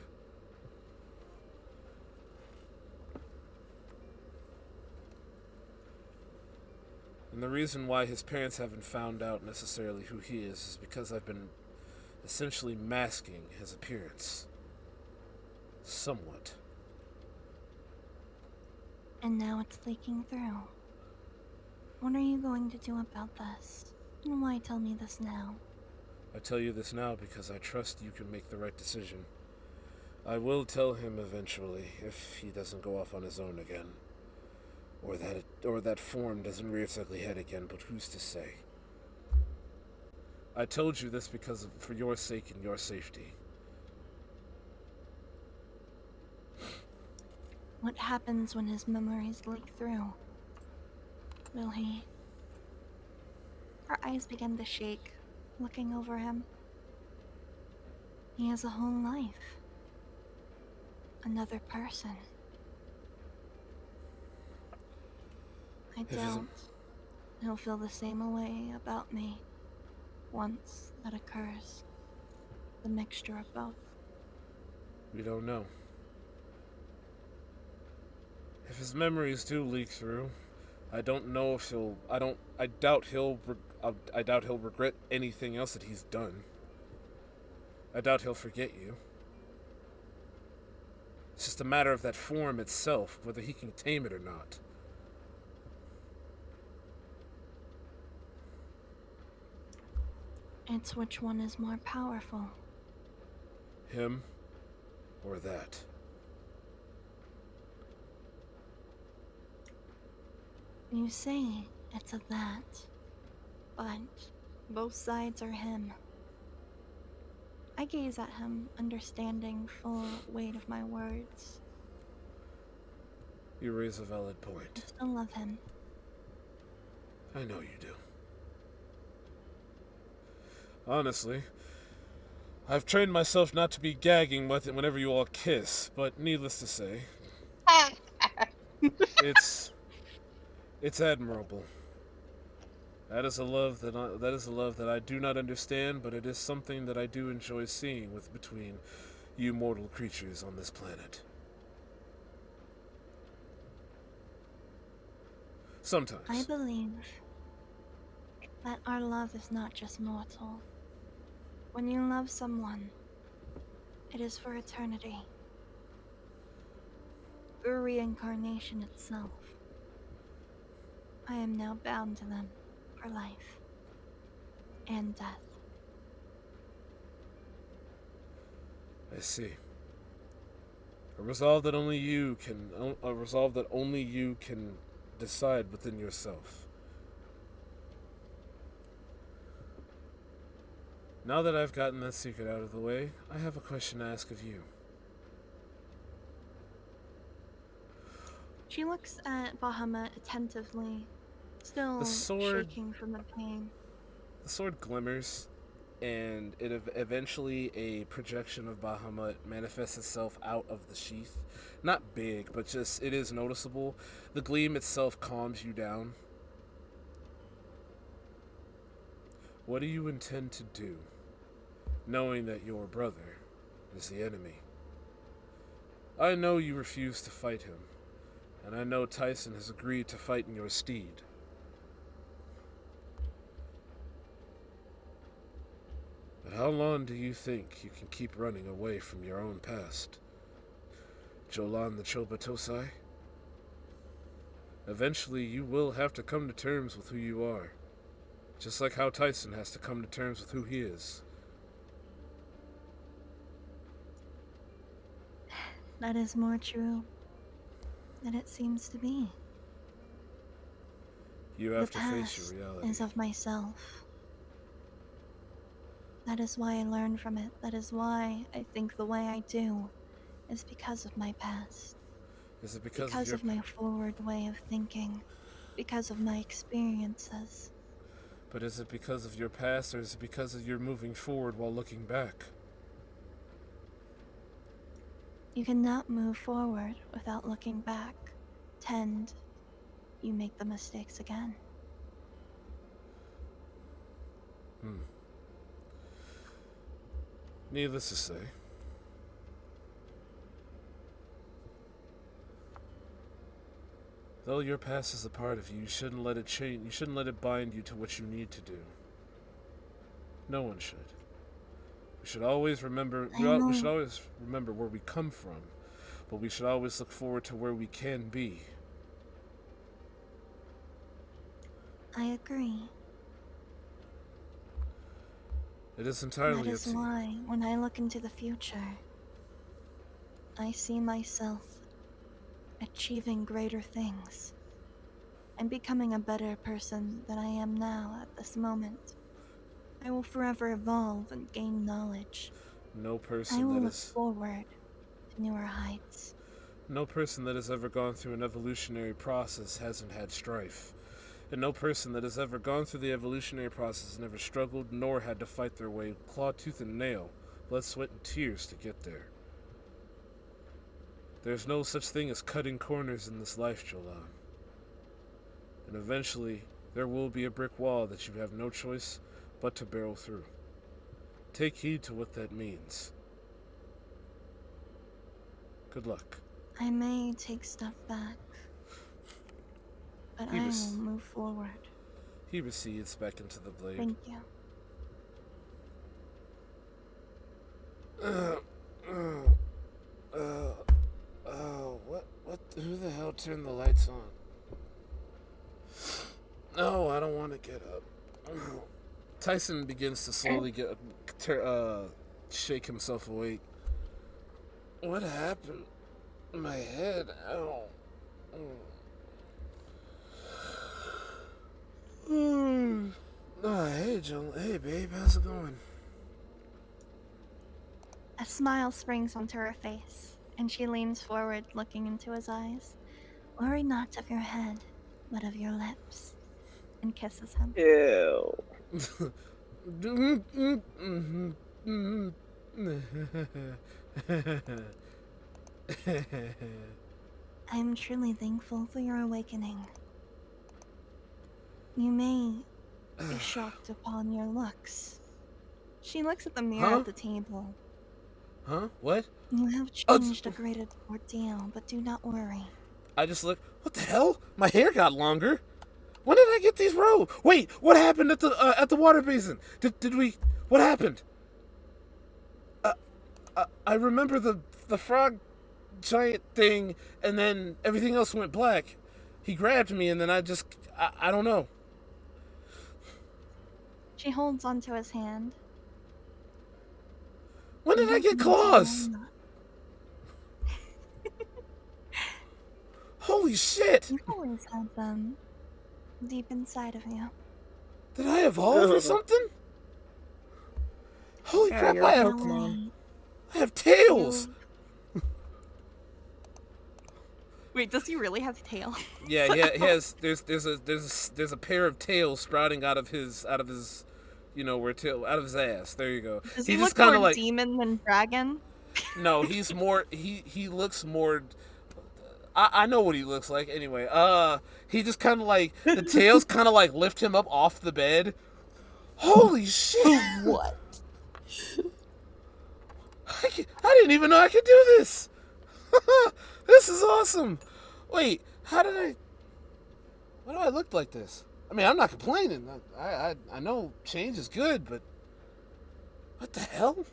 And the reason why his parents haven't found out necessarily who he is because I've been essentially masking his appearance. Somewhat. And now it's leaking through. What are you going to do about this? And why tell me this now? I tell you this now because I trust you can make the right decision. I will tell him eventually if he doesn't go off on his own again. Or that form doesn't rear its ugly head again, but who's to say? I told you this for your sake and your safety. What happens when his memories leak through? Will he? Her eyes begin to shake, looking over him. He has a whole life. Another person. I doubt he'll feel the same way about me once that occurs. The mixture of both. We don't know. If his memories do leak through, I don't know if I doubt he'll regret anything else that he's done. I doubt he'll forget you. It's just a matter of that form itself, whether he can tame it or not. It's which one is more powerful. Him or that. You say it's a that, but both sides are him. I gaze at him, understanding full weight of my words. You raise a valid I point. still love him. I know you do. Honestly, I've trained myself not to be gagging with it whenever you all kiss, but needless to say, it's admirable. That is a love that I do not understand, but it is something that I do enjoy seeing with between you mortal creatures on this planet. I Sometimes. believe that our love is not just mortal. When you love someone, it is for eternity, through reincarnation itself. I am now bound to them for life and death. I see. A resolve that only you can decide within yourself. Now that I've gotten that secret out of the way, I have a question to ask of you. She looks at Bahamut attentively, The still sword shaking from the pain. the sword glimmers, and eventually a projection of Bahamut manifests itself out of the sheath. Not big, but just it is noticeable. The gleam itself calms you down. What do you intend to do, knowing that your brother is the enemy? I know you refuse to fight him, and I know Tyson has agreed to fight in your stead. But how long do you think you can keep running away from your own past? Jolan the Chobatosai? Eventually, you will have to come to terms with who you are, just like how Tyson has to come to terms with who he is. That is more true than it seems to be. You The have to face past your reality. is of myself. That is why I learn from it. That is why I think the way I do is because of my past. Is it Because of my forward way of thinking. Because of my experiences. But is it because of your past, or is it because of your moving forward while looking back? You cannot move forward without looking back. Tend, you make the mistakes again. Needless to say, though your past is a part of you, you shouldn't let it change. You shouldn't let it bind you to what you need to do. No one should. We should always remember. I know. We should always remember where we come from, but we should always look forward to where we can be. I agree. It is That entirely up is to you. why, when I look into the future, I see myself achieving greater things and becoming a better person than I am now at this moment. I will forever evolve and gain knowledge. No I person will that look is forward to newer heights. no person that has ever gone through an evolutionary process hasn't had strife. And no person that has ever gone through the evolutionary process never struggled nor had to fight their way claw, tooth, and nail, blood, sweat, and tears to get there. There's no such thing as cutting corners in this life, Jolan. And eventually, there will be a brick wall that you have no choice but to barrel through. Take heed to what that means. Good luck. I may take step back, but He I will was- move forward. He recedes back into the blade. Thank you. Who the hell turned the lights on? No, I don't want to get up. Tyson begins to slowly shake himself awake. What happened? My head, ow. Hey, Joel. Hey, babe, how's it going? A smile springs onto her face, and she leans forward, looking into his eyes. Worry not of your head, but of your lips, and kisses him. Ew. I am truly thankful for your awakening. You may is shocked upon your looks. She looks at the mirror Huh? at the table. Huh? What? You have Oh, changed a great ordeal, but do not worry. I just look. What the hell? My hair got longer. When did I get these robes? Wait, what happened at the water basin? Did we? What happened? I remember the frog giant thing, and then everything else went black. He grabbed me, and then I don't know. She holds onto his hand. When did I get claws? Holy shit! You've always had them deep inside of you. Did I evolve or something? Holy Yeah, crap! you're I a have Pokemon. I have tails. Wait, does he really have a tail? Yeah, he has. There's a pair of tails sprouting out of his out of his ass. There you go. Does He he just look kind more of like demon than dragon? no. He's more. He looks more. I know what he looks like anyway. He just kind of like the tails kind of like lift him up off the bed. Holy shit! What? I didn't even know I could do this. This is awesome. Wait, why do I look like this? I mean, I'm not complaining. I know change is good, but what the hell?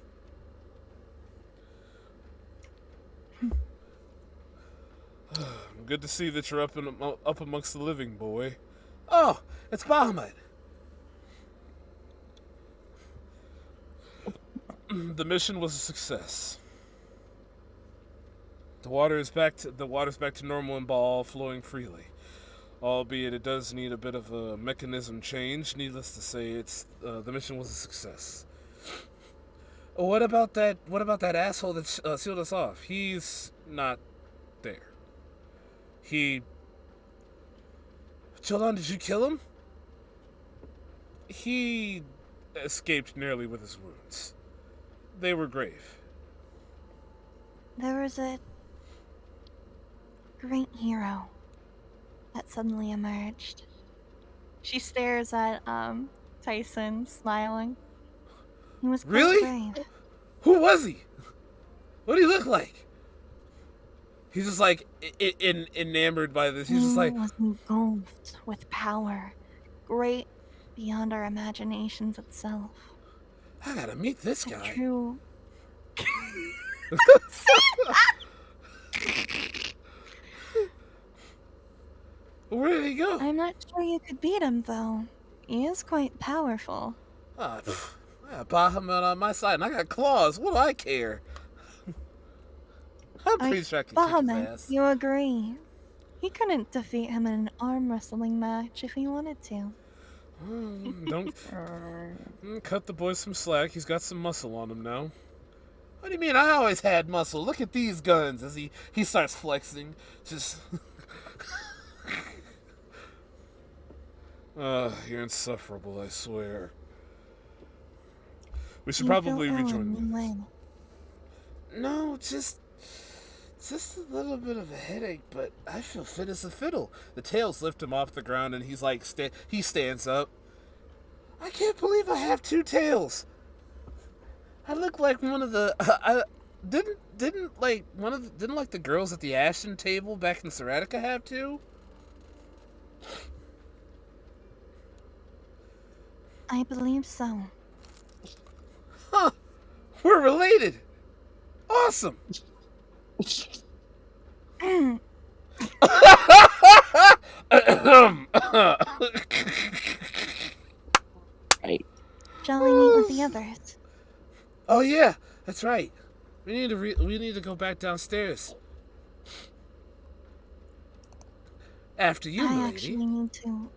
Good to see that you're up amongst the living, boy. Oh, it's Bahamut. The mission was a success. The water's back to normal and ball flowing freely. Albeit it does need a bit of a mechanism change. Needless to say, the mission was a success. What about that asshole that sealed us off? He's not there. Jolan, did you kill him? He escaped nearly with his wounds. They were grave. There was a great hero that suddenly emerged. She stares at Tyson, smiling. He was quite Really? brave. Who was he? What did he look like? He's just like enamored by this. He's just like, He was engulfed with power, great beyond our imaginations itself. I gotta meet this A guy. true. Where did he go? I'm not sure you could beat him, though. He is quite powerful. I got Bahamut on my side, and I got claws. What do I care? I'm pretty sure I can kick his Bahamut, ass. you agree? He couldn't defeat him in an arm wrestling match if he wanted to. Don't cut the boy some slack. He's got some muscle on him now. What do you mean? I always had muscle. Look at these guns as he starts flexing. Just. You're insufferable, I swear. We should probably rejoin them. No, just a little bit of a headache, but I feel fit as a fiddle. The tails lift him off the ground, and he's like, he stands up. I can't believe I have two tails. I look like one of the. Didn't the girls at the Ashton table back in Seratica have two? I believe so. Huh. We're related. Awesome. Right. Shall we meet with the others? Oh yeah, that's right. We need to go back downstairs. After you, I lady. actually need to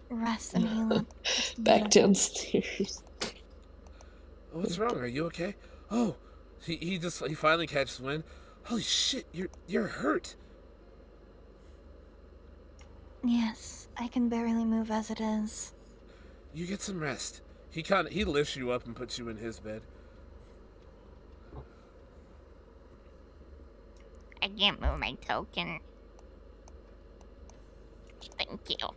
rest and heal up. just a Back bit. downstairs. What's wrong? Are you okay? Oh, he finally catches wind. Holy shit, you're hurt. Yes, I can barely move as it is. You get some rest. He lifts you up and puts you in his bed. I can't move my token. Thank you.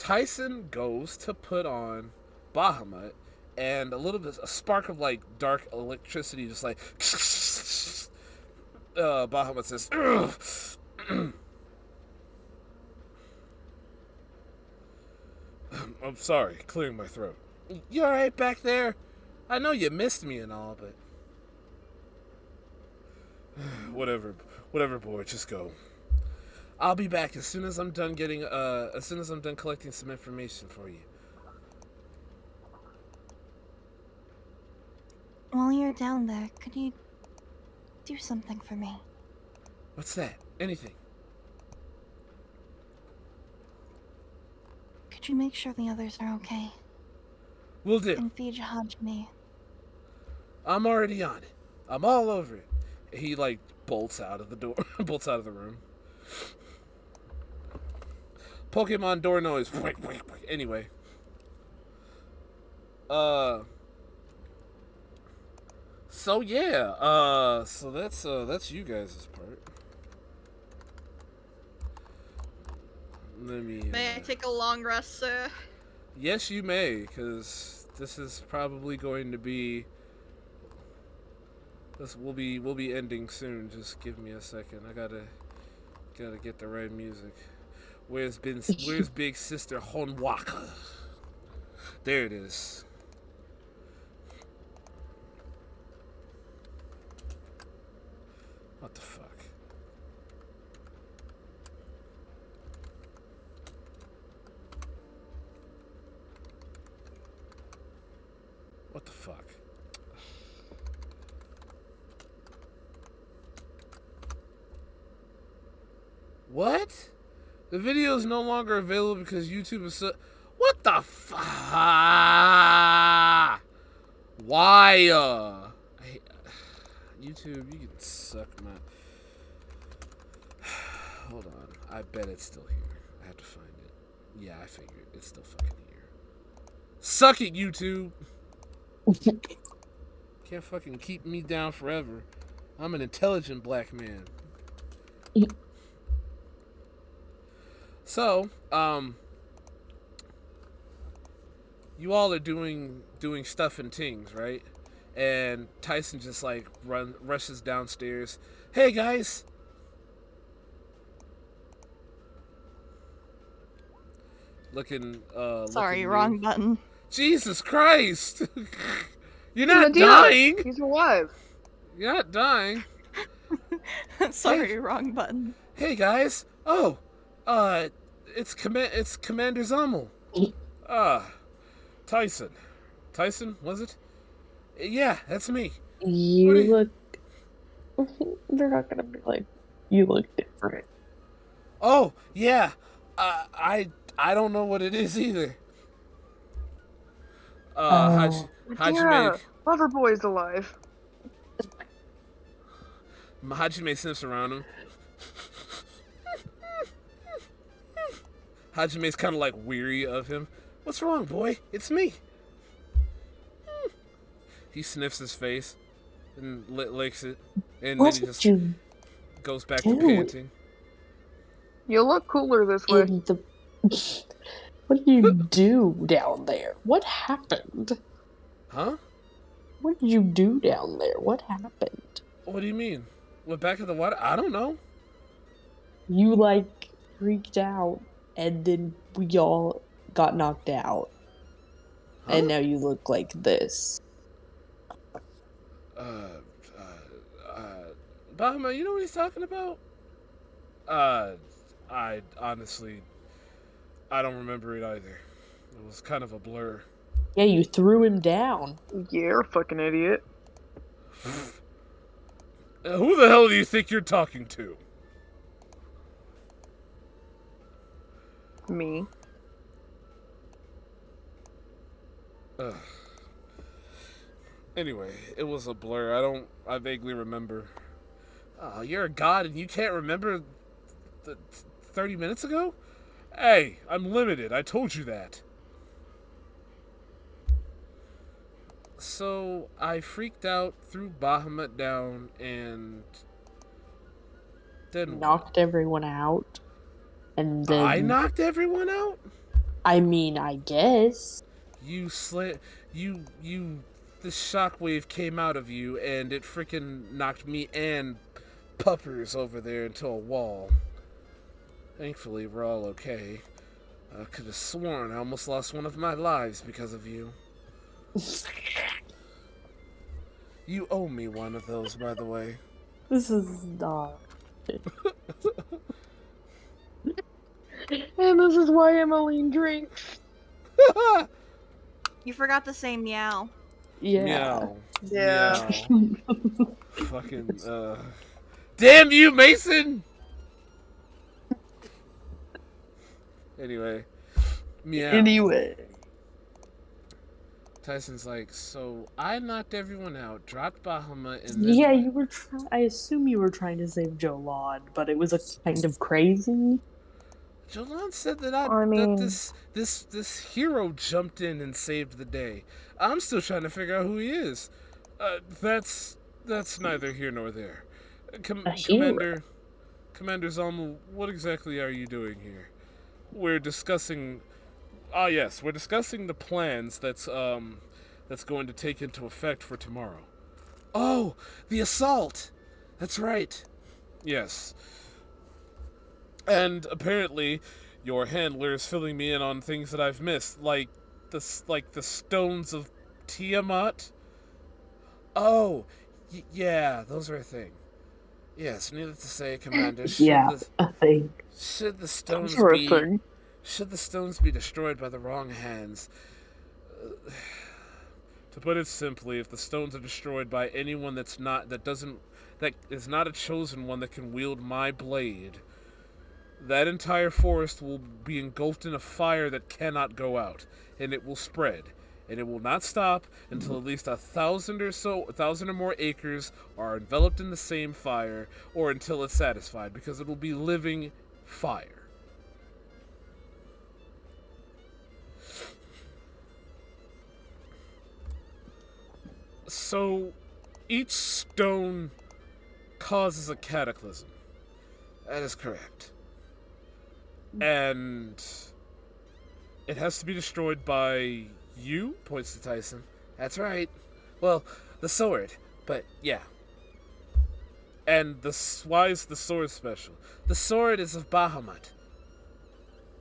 Tyson goes to put on Bahamut, and a spark of like dark electricity, just like Bahamut says, "Ugh." I'm sorry, clearing my throat. You alright back there? I know you missed me and all, but whatever, boy, just go. I'll be back as soon as I'm done collecting some information for you. While you're down there, could you do something for me? What's that? Anything? Could you make sure the others are okay? Will do. And feed Hajime. I'm already on it. I'm all over it. He like bolts out of the door, bolts out of the room. Pokemon door noise. Anyway. So yeah. So that's you guys' part. Let me. May I take a long rest, sir? Yes, you may, because this is probably going to be. This will be ending soon. Just give me a second. I gotta get the right music. Where's Big Sister Honwaka? There it is. What the fuck? What the fuck? What? The video is no longer available because YouTube is so... What the fuck? Why? YouTube, you can suck my... Hold on. I bet it's still here. I have to find it. Yeah, I figured. It's still fucking here. Suck it, YouTube! Can't fucking keep me down forever. I'm an intelligent black man. So, you all are doing stuff and things, right? And Tyson just like rushes downstairs. Hey guys! Looking Sorry, looking wrong new. button. Jesus Christ! You're not Magira, dying! He's alive. You're not dying. Sorry, wrong button. Hey guys! Oh, it's Commander Zummel. Tyson. Tyson, was it? Yeah, that's me. You look. They're not gonna be like, you look different. Oh, yeah. I don't know what it is either. Magira, Loverboy's alive. Hajime sniffs around him. Hajime's kind of like weary of him. What's wrong, boy? It's me. He sniffs his face and licks it, and What then he did just you goes back to do? panting. You look cooler this way. in the? What did you do down there? What happened? Huh? What did you do down there? What happened? What do you mean? Went back to the water? I don't know. You like freaked out, and then we all got knocked out, Huh? and now you look like this. Bahama, you know what he's talking about? I honestly, I don't remember it either. It was kind of a blur. Yeah, you threw him down. Yeah, you're a fucking idiot. Who the hell do you think you're talking to? Me. Anyway, it was a blur. I vaguely remember. Oh, you're a god and you can't remember 30 minutes ago? Hey, I'm limited. I told you that. So, I freaked out, threw Bahamut down, and then Knocked everyone out, and then I knocked everyone out? I mean, I guess. You slit. You. This shockwave came out of you, and it freaking knocked me and Puppers over there into a wall. Thankfully, we're all okay. I could have sworn I almost lost one of my lives because of you. You owe me one of those, by the way. This is not. And this is why Emmeline drinks. You forgot to say meow. Yeah. Meow. Yeah. Meow. Fucking, Damn you, Mason! Anyway. Meow. Anyway. Tyson's like, so I knocked everyone out, dropped Bahamut, and then... Yeah, you were I assume you were trying to save Jolon, but it was a kind of crazy. Jolan said that I mean- this hero jumped in and saved the day. I'm still trying to figure out who he is. That's neither here nor there. A hero? Commander Zalmu, what exactly are you doing here? We're discussing. Ah, yes, we're discussing the plans that's going to take into effect for tomorrow. Oh, the assault. That's right. Yes. And apparently, your handler is filling me in on things that I've missed, like the stones of Tiamat. Oh, yeah, those are a thing. Yes, needless to say, Commander, A thing. should the stones Sure be thing. should the stones be destroyed by the wrong hands. To put it simply, if the stones are destroyed by anyone that is not a chosen one that can wield my blade, that entire forest will be engulfed in a fire that cannot go out, and it will spread, and it will not stop until at least 1,000 or more acres are enveloped in the same fire, or until it's satisfied, because it will be living fire. So, each stone causes a cataclysm. That is correct. And it has to be destroyed by you, points to Tyson. That's right. Well, the sword, but yeah. And why is the sword special? The sword is of Bahamut.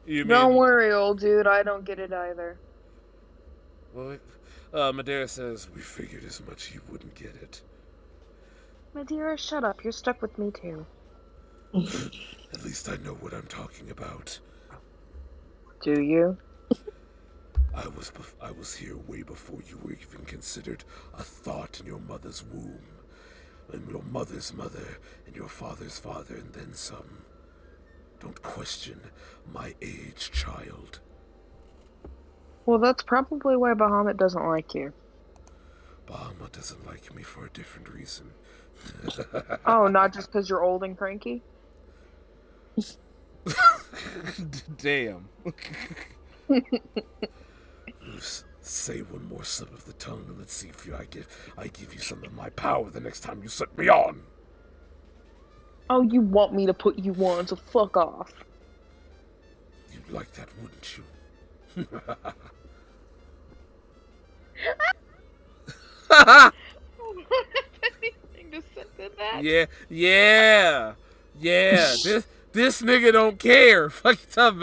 Don't worry, old dude. I don't get it either. Well, Madeira says, we figured as much you wouldn't get it. Madeira, shut up. You're stuck with me too. At least I know what I'm talking about. Do you? I was here way before you were even considered a thought in your mother's womb. And your mother's mother, and your father's father, and then some. Don't question my age, child. Well, that's probably why Bahamut doesn't like you. Bahamut doesn't like me for a different reason. Oh, not just because you're old and cranky? Damn. Say one more slip of the tongue and let's see if I give you some of my power the next time you set me on. Oh, you want me to put you on, so fuck off. You'd like that, wouldn't you? Anything to say to that? Yeah. This nigga don't care. Fuck you talking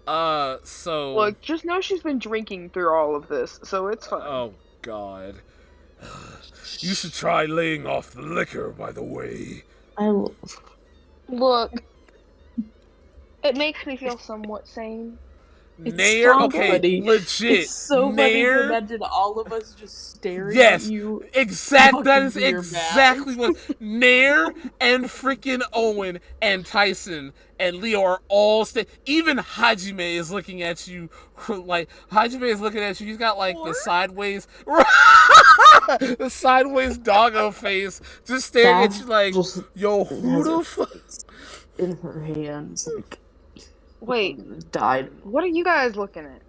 about. So. Look, just know she's been drinking through all of this, so it's fine. Oh, God. You should try laying off the liquor, by the way. Look, it makes me feel somewhat sane. Nair, okay, funny. legit. It's so Nair, funny to imagine all of us just staring yes, at you. That is fucking beer exactly bags. what Nair and freaking Owen and Tyson and Leo are all even Hajime is looking at you like Hajime is looking at you. He's got like the sideways doggo face, just staring at you like, yo, who the fuck? In her hands, like. Wait, Died. what are you guys looking at?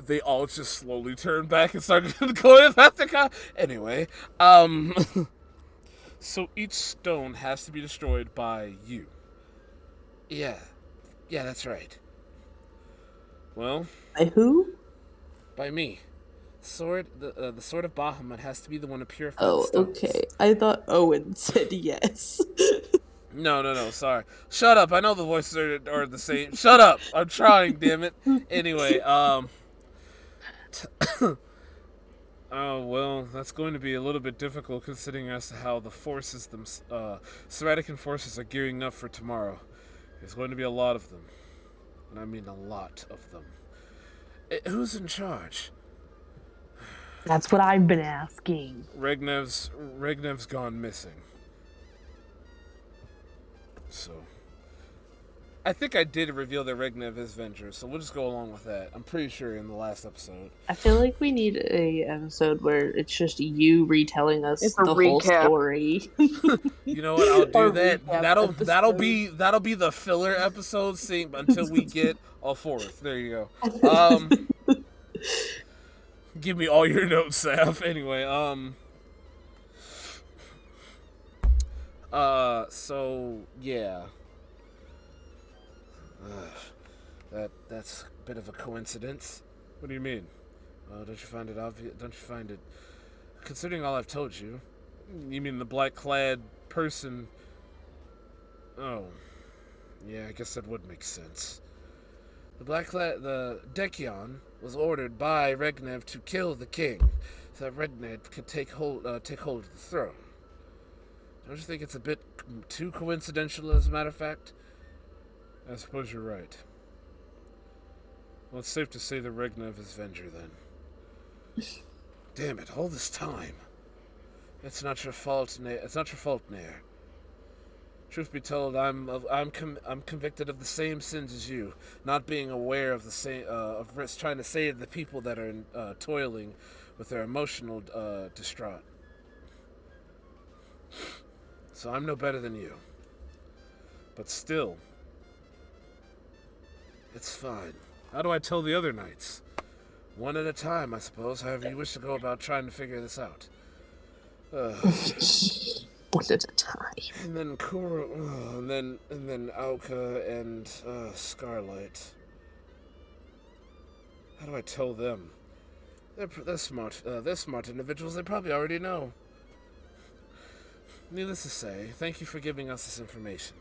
They all just slowly turned back and started going about the car. Anyway, so each stone has to be destroyed by you. Yeah. Yeah, that's right. Well, By who? by me. The sword of Bahamut has to be the one to purify the Oh, stones. okay. I thought Owen said yes. No, no, no. Sorry. Shut up. I know the voices are the same. Shut up. I'm trying. Damn it. Anyway, oh well, that's going to be a little bit difficult considering as to how the forces Seradican forces are gearing up for tomorrow. There's going to be a lot of them, and I mean a lot of them. Who's in charge? That's what I've been asking. Regnev's gone missing. So I think I did reveal that Regnev is Venger, so we'll just go along with that. I'm pretty sure in the last episode. I feel like we need a episode where it's just you retelling us It's a the whole recap. story. You know what? I'll do Our that. recap That'll be the filler episode until we get a fourth. There you go. Give me all your notes, Saf. Anyway, so yeah. That's a bit of a coincidence. What do you mean? Don't you find it obvious? Don't you find it? Considering all I've told you, you mean the black-clad person? Oh, yeah. I guess that would make sense. The Dekion was ordered by Regnev to kill the king, so that Regnev could take hold of the throne. Don't you think it's a bit too coincidental, as a matter of fact? I suppose you're right. Well, it's safe to say that Regnev is Venger, then. Damn it, all this time. It's not your fault, It's not your fault, Nair. Truth be told, I'm convicted of the same sins as you, not being aware of the same of trying to save the people that are toiling with their emotional distraught. So I'm no better than you. But still, it's fine. How do I tell the other knights? One at a time, I suppose. However you wish to go about trying to figure this out. One at a time. And then Kuro, and then Auka and Scarlight. How do I tell them? They're smart. They're smart individuals. They probably already know. Needless to say, thank you for giving us this information.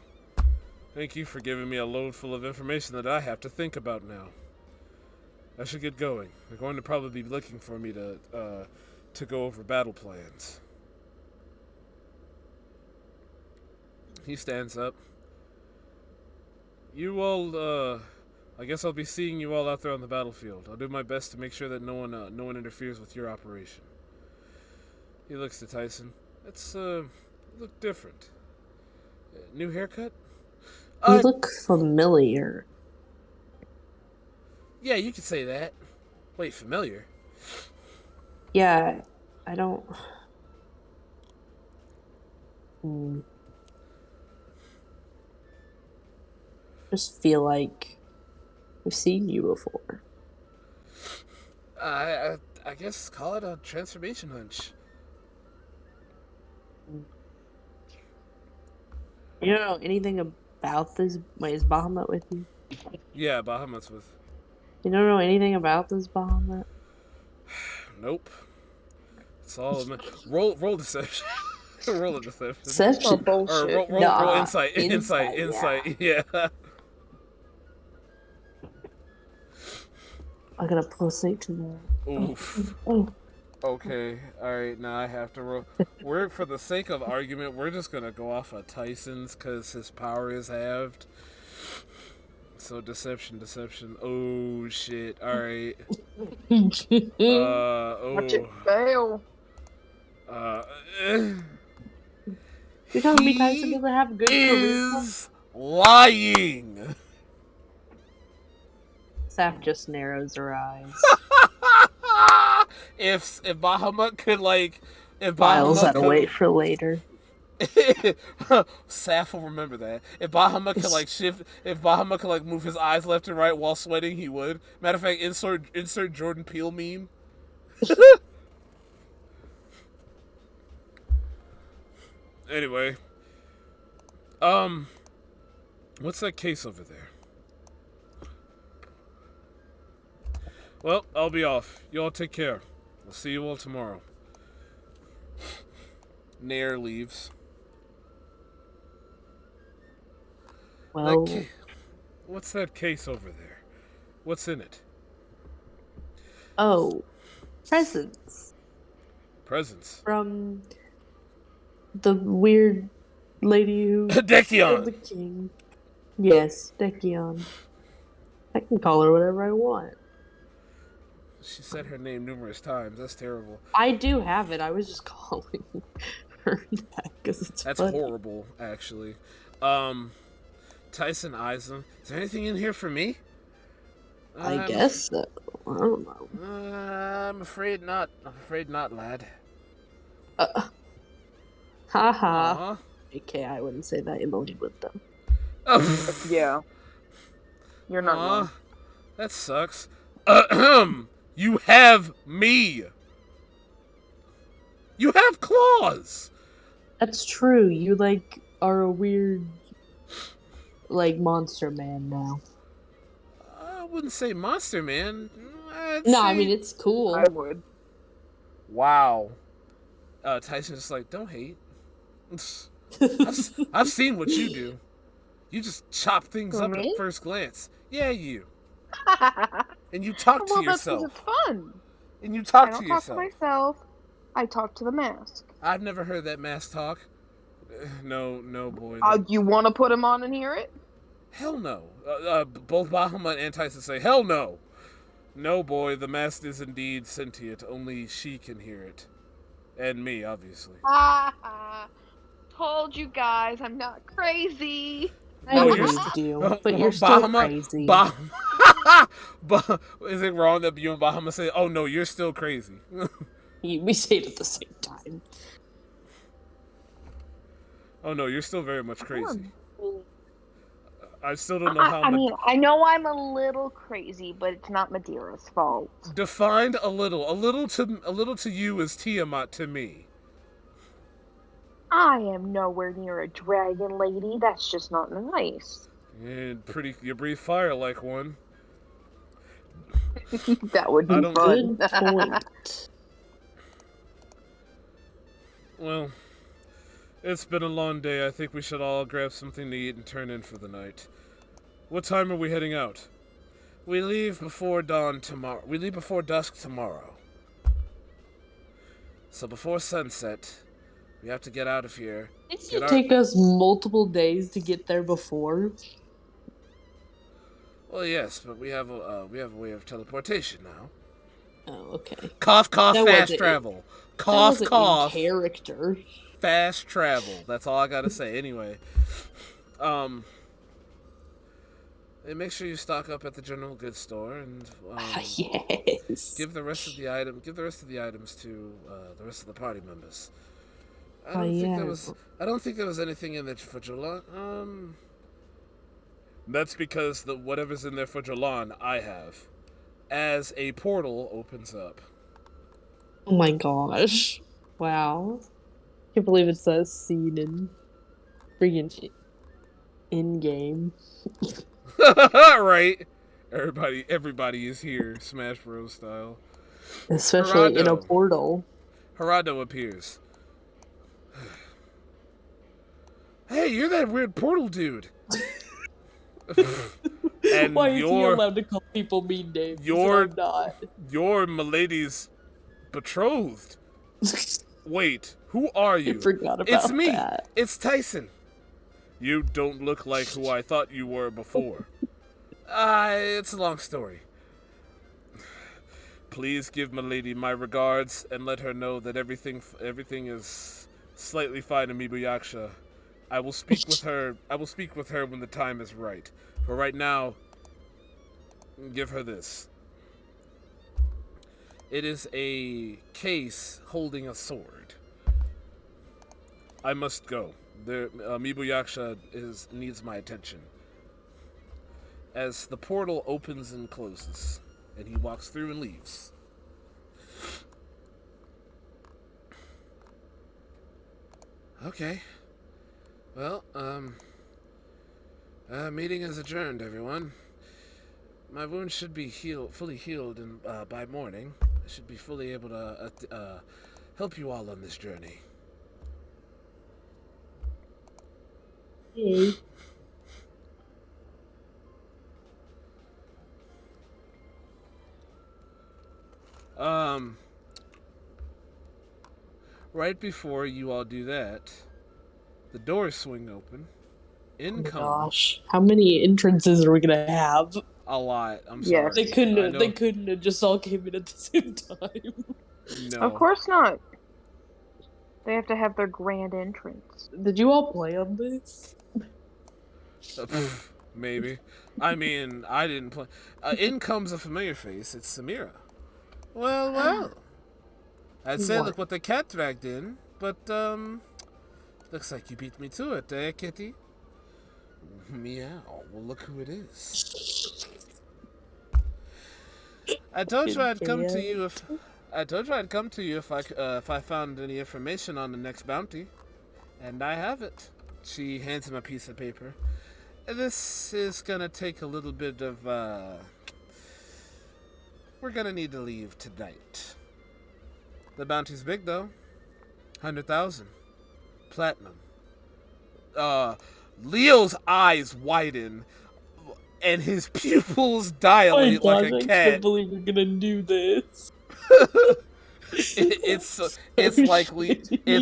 Thank you for giving me a load full of information that I have to think about now. I should get going. They're going to probably be looking for me to go over battle plans. He stands up. You all, I guess I'll be seeing you all out there on the battlefield. I'll do my best to make sure that no one interferes with your operation. He looks to Tyson. It's, look different. New haircut? You look familiar. Yeah, you could say that. Wait, familiar? Yeah, I don't... Just feel like we've seen you before. I guess call it a transformation hunch. You don't know anything about this? Wait, is Bahamut with you? Yeah, Bahamut's with. You don't know anything about this Bahamut? Nope. It's all roll deception. Roll a deception. Deception. bullshit. Or roll insight. Insight. Yeah. I got a +8 to that. Oof. Oh. Okay. All right. Now I have to roll. We're for the sake of argument, we're just gonna go off of Tyson's because his power is halved. So deception. Oh shit. All right. Watch it fail. You're telling me Tyson doesn't have good charisma? Is lying. Saf just narrows her eyes. If Bahamut could Files that wait for later. Saf will remember that. If Bahamut could move his eyes left and right while sweating, he would. Matter of fact, insert Jordan Peele meme. Anyway, what's that case over there? Well, I'll be off. You all take care. I'll see you all tomorrow. Nair leaves. Well, What's that case over there? What's in it? oh, presents Presents. from the weird lady who killed Decion! the king. Yes, Decion. I can call her whatever I want. She said her name numerous times. That's terrible. I do have it. I was just calling her that because it's That's funny. horrible, actually. Tyson eyes him. Is there anything in here for me? I guess so. I don't know. I'm afraid not. I'm afraid not, lad. Haha. Aw. Okay, I wouldn't say that. Emily would though. Oh, Yeah. You're not wrong. that sucks. Ahem. You have me. You have claws. That's true. You are a weird monster man now. I wouldn't say monster man. I'd No, say... I mean it's cool. I would. Wow. Tyson's just like, don't hate. I've seen what you do. You just chop things Who, up me? at first glance. Yeah, you. And you talk to Well, that's because yourself. it's fun. And you I talk don't to talk yourself. to myself. I talk to the mask. I've never heard that mask talk. No, boy. You want to put him on and hear it? Hell no. Both Bahamut and Tyson say, hell no. No, boy, the mask is indeed sentient. Only she can hear it. And me, obviously. Told you guys I'm not crazy. I No, believed you, but you're still crazy. Is it wrong that you and Bahama say, oh no, you're still crazy? We say it at the same time. Oh no, you're still very much crazy. I still don't know how. I mean, I know I'm a little crazy, but it's not Magira's fault. Defined a little. A little to you is Tiamat to me. I am nowhere near a dragon lady. That's just not nice. And you breathe fire like one. That would be fun. Good point. Well, it's been a long day. I think we should all grab something to eat and turn in for the night. What time are we heading out? We leave before dawn tomorrow. We leave before dusk tomorrow. So before sunset, we have to get out of here. Didn't it take us multiple days to get there before? Well, yes, but we have a way of teleportation now. Oh, okay. Cough, cough, That fast wasn't travel. That Cough, wasn't cough. in character. Fast travel. That's all I gotta say. Anyway, and make sure you stock up at the general goods store and Yes. give the rest of the items to the rest of the party members. I don't think there was anything in there for Jolan. That's because whatever's in there for Jolan, I have. As a portal opens up. Oh my gosh. Wow. Can't believe it's that scene in freaking in-game. Right. Everybody is here, Smash Bros. Style. Especially in a Gerardo. portal. Gerardo appears. Hey, you're that weird portal dude. And Why is he allowed to call people mean names? You're I'm not. You're Milady's betrothed. Wait, who are you? I forgot about It's me. that. It's Tyson. You don't look like who I thought you were before. It's a long story. Please give Milady my regards and let her know that everything is slightly fine in Mibuyaksha. I will speak with her. I will speak with her when the time is right. For right now, give her this. It is a case holding a sword. I must go. Mibuyaksha needs my attention. As the portal opens and closes, and he walks through and leaves. Okay. Well, meeting is adjourned, everyone. My wound should be fully healed, and by morning, I should be fully able to help you all on this journey. Hey. Um, right before you all do that, the doors swing open. In Oh my comes gosh. How many entrances are we gonna have? a lot. I'm Yes. sorry. They couldn't I have, they know. couldn't have just all came in at the same time. Of No. course not. They have to have their grand entrance. Did you all plan this? Maybe. I mean, I didn't play. In comes a familiar face. It's Samira. Well, well. I'd say What? look what the cat dragged in, but looks like you beat me to it, eh, kitty? Meow. Well, look who it is. I told you I'd come to you if if I found any information on the next bounty, and I have it. She hands him a piece of paper. This is gonna take a little bit of we're gonna need to leave tonight. The bounty's big though. 100,000 platinum. Leo's eyes widen and his pupils Oh my dilate gosh, like a I cat. can't believe we're gonna do this. It's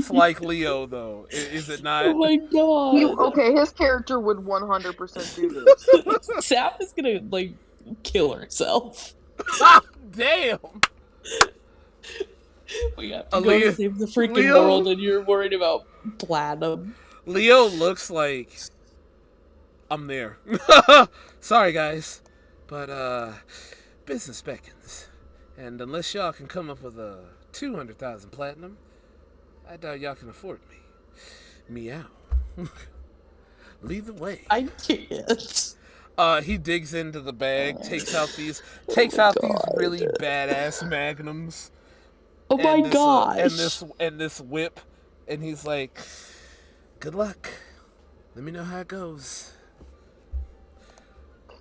like Leo though, is it not? Oh my god. Okay, his character would 100% do this. Sap is gonna like kill herself. Damn. We have to go to save the freaking world, and you're worried about platinum. Leo looks like I'm there. Sorry guys, but business beckons, and unless y'all can come up with a 200,000 platinum, I doubt y'all can afford me. Meow. Lead the way. I can't. He digs into the bag, takes out these God. really badass magnums. Oh my and this, gosh. And this whip, and he's like, "Good luck. Let me know how it goes."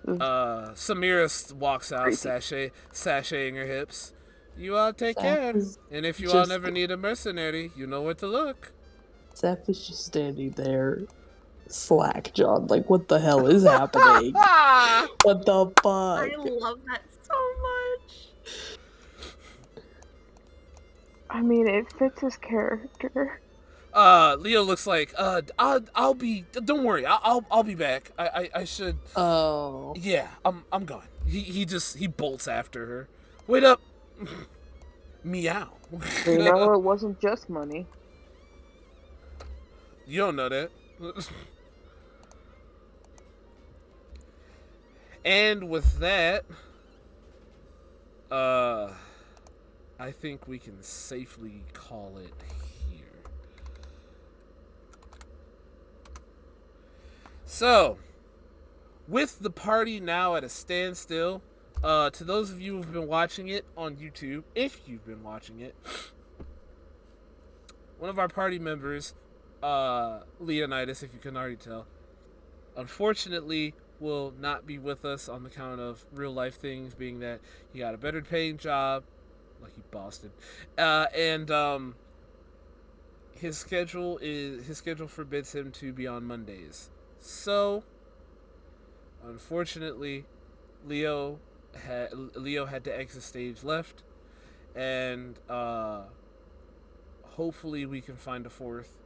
Samira walks out, sashaying her hips. You all take Sap care, is and if you all just- never need a mercenary, you know where to look. Sap is just standing there, slack jawed. Like, what the hell is happening? What the fuck? I love that so much. I mean, it fits his character. Leo looks like, I'll be. Don't worry, I'll be back. I should. Oh. Yeah, I'm gone. He bolts after her. Wait up. Meow. You know, it wasn't just money. You don't know that. And with that, I think we can safely call it here. So, with the party now at a standstill, to those of you who've been watching it on YouTube, if you've been watching it, one of our party members, Leonidas, if you can already tell, unfortunately will not be with us on the count of real life things, being that he got a better paying job, lucky Boston, and his schedule forbids him to be on Mondays. So, unfortunately, Leo had to exit stage left, and hopefully we can find a fourth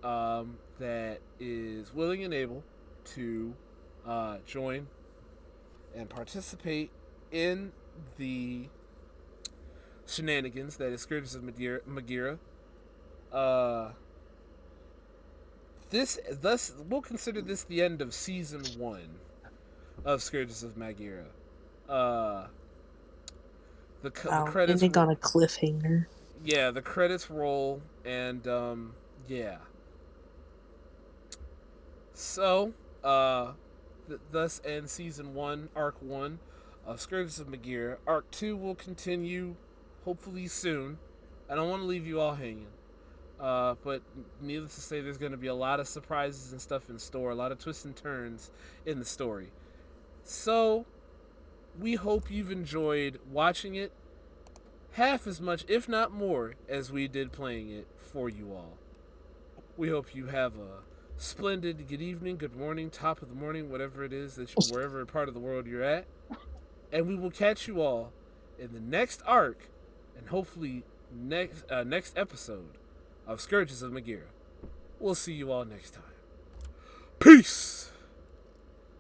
that is willing and able to join and participate in the shenanigans that is Scourges of Magira. Thus, we'll consider this the end of season 1 of Scourges of Magira. The credits ending on a cliffhanger. Yeah, the credits roll, and yeah. So, thus ends season 1, arc 1 of Scourges of Magira. Arc 2 will continue, hopefully soon. I don't want to leave you all hanging. But needless to say, there's going to be a lot of surprises and stuff in store, a lot of twists and turns in the story. So, we hope you've enjoyed watching it half as much, if not more, as we did playing it for you all. We hope you have a splendid good evening, good morning, top of the morning, whatever it is that wherever part of the world you're at. And we will catch you all in the next arc, and hopefully next episode of Scourges of Magira. We'll see you all next time. Peace!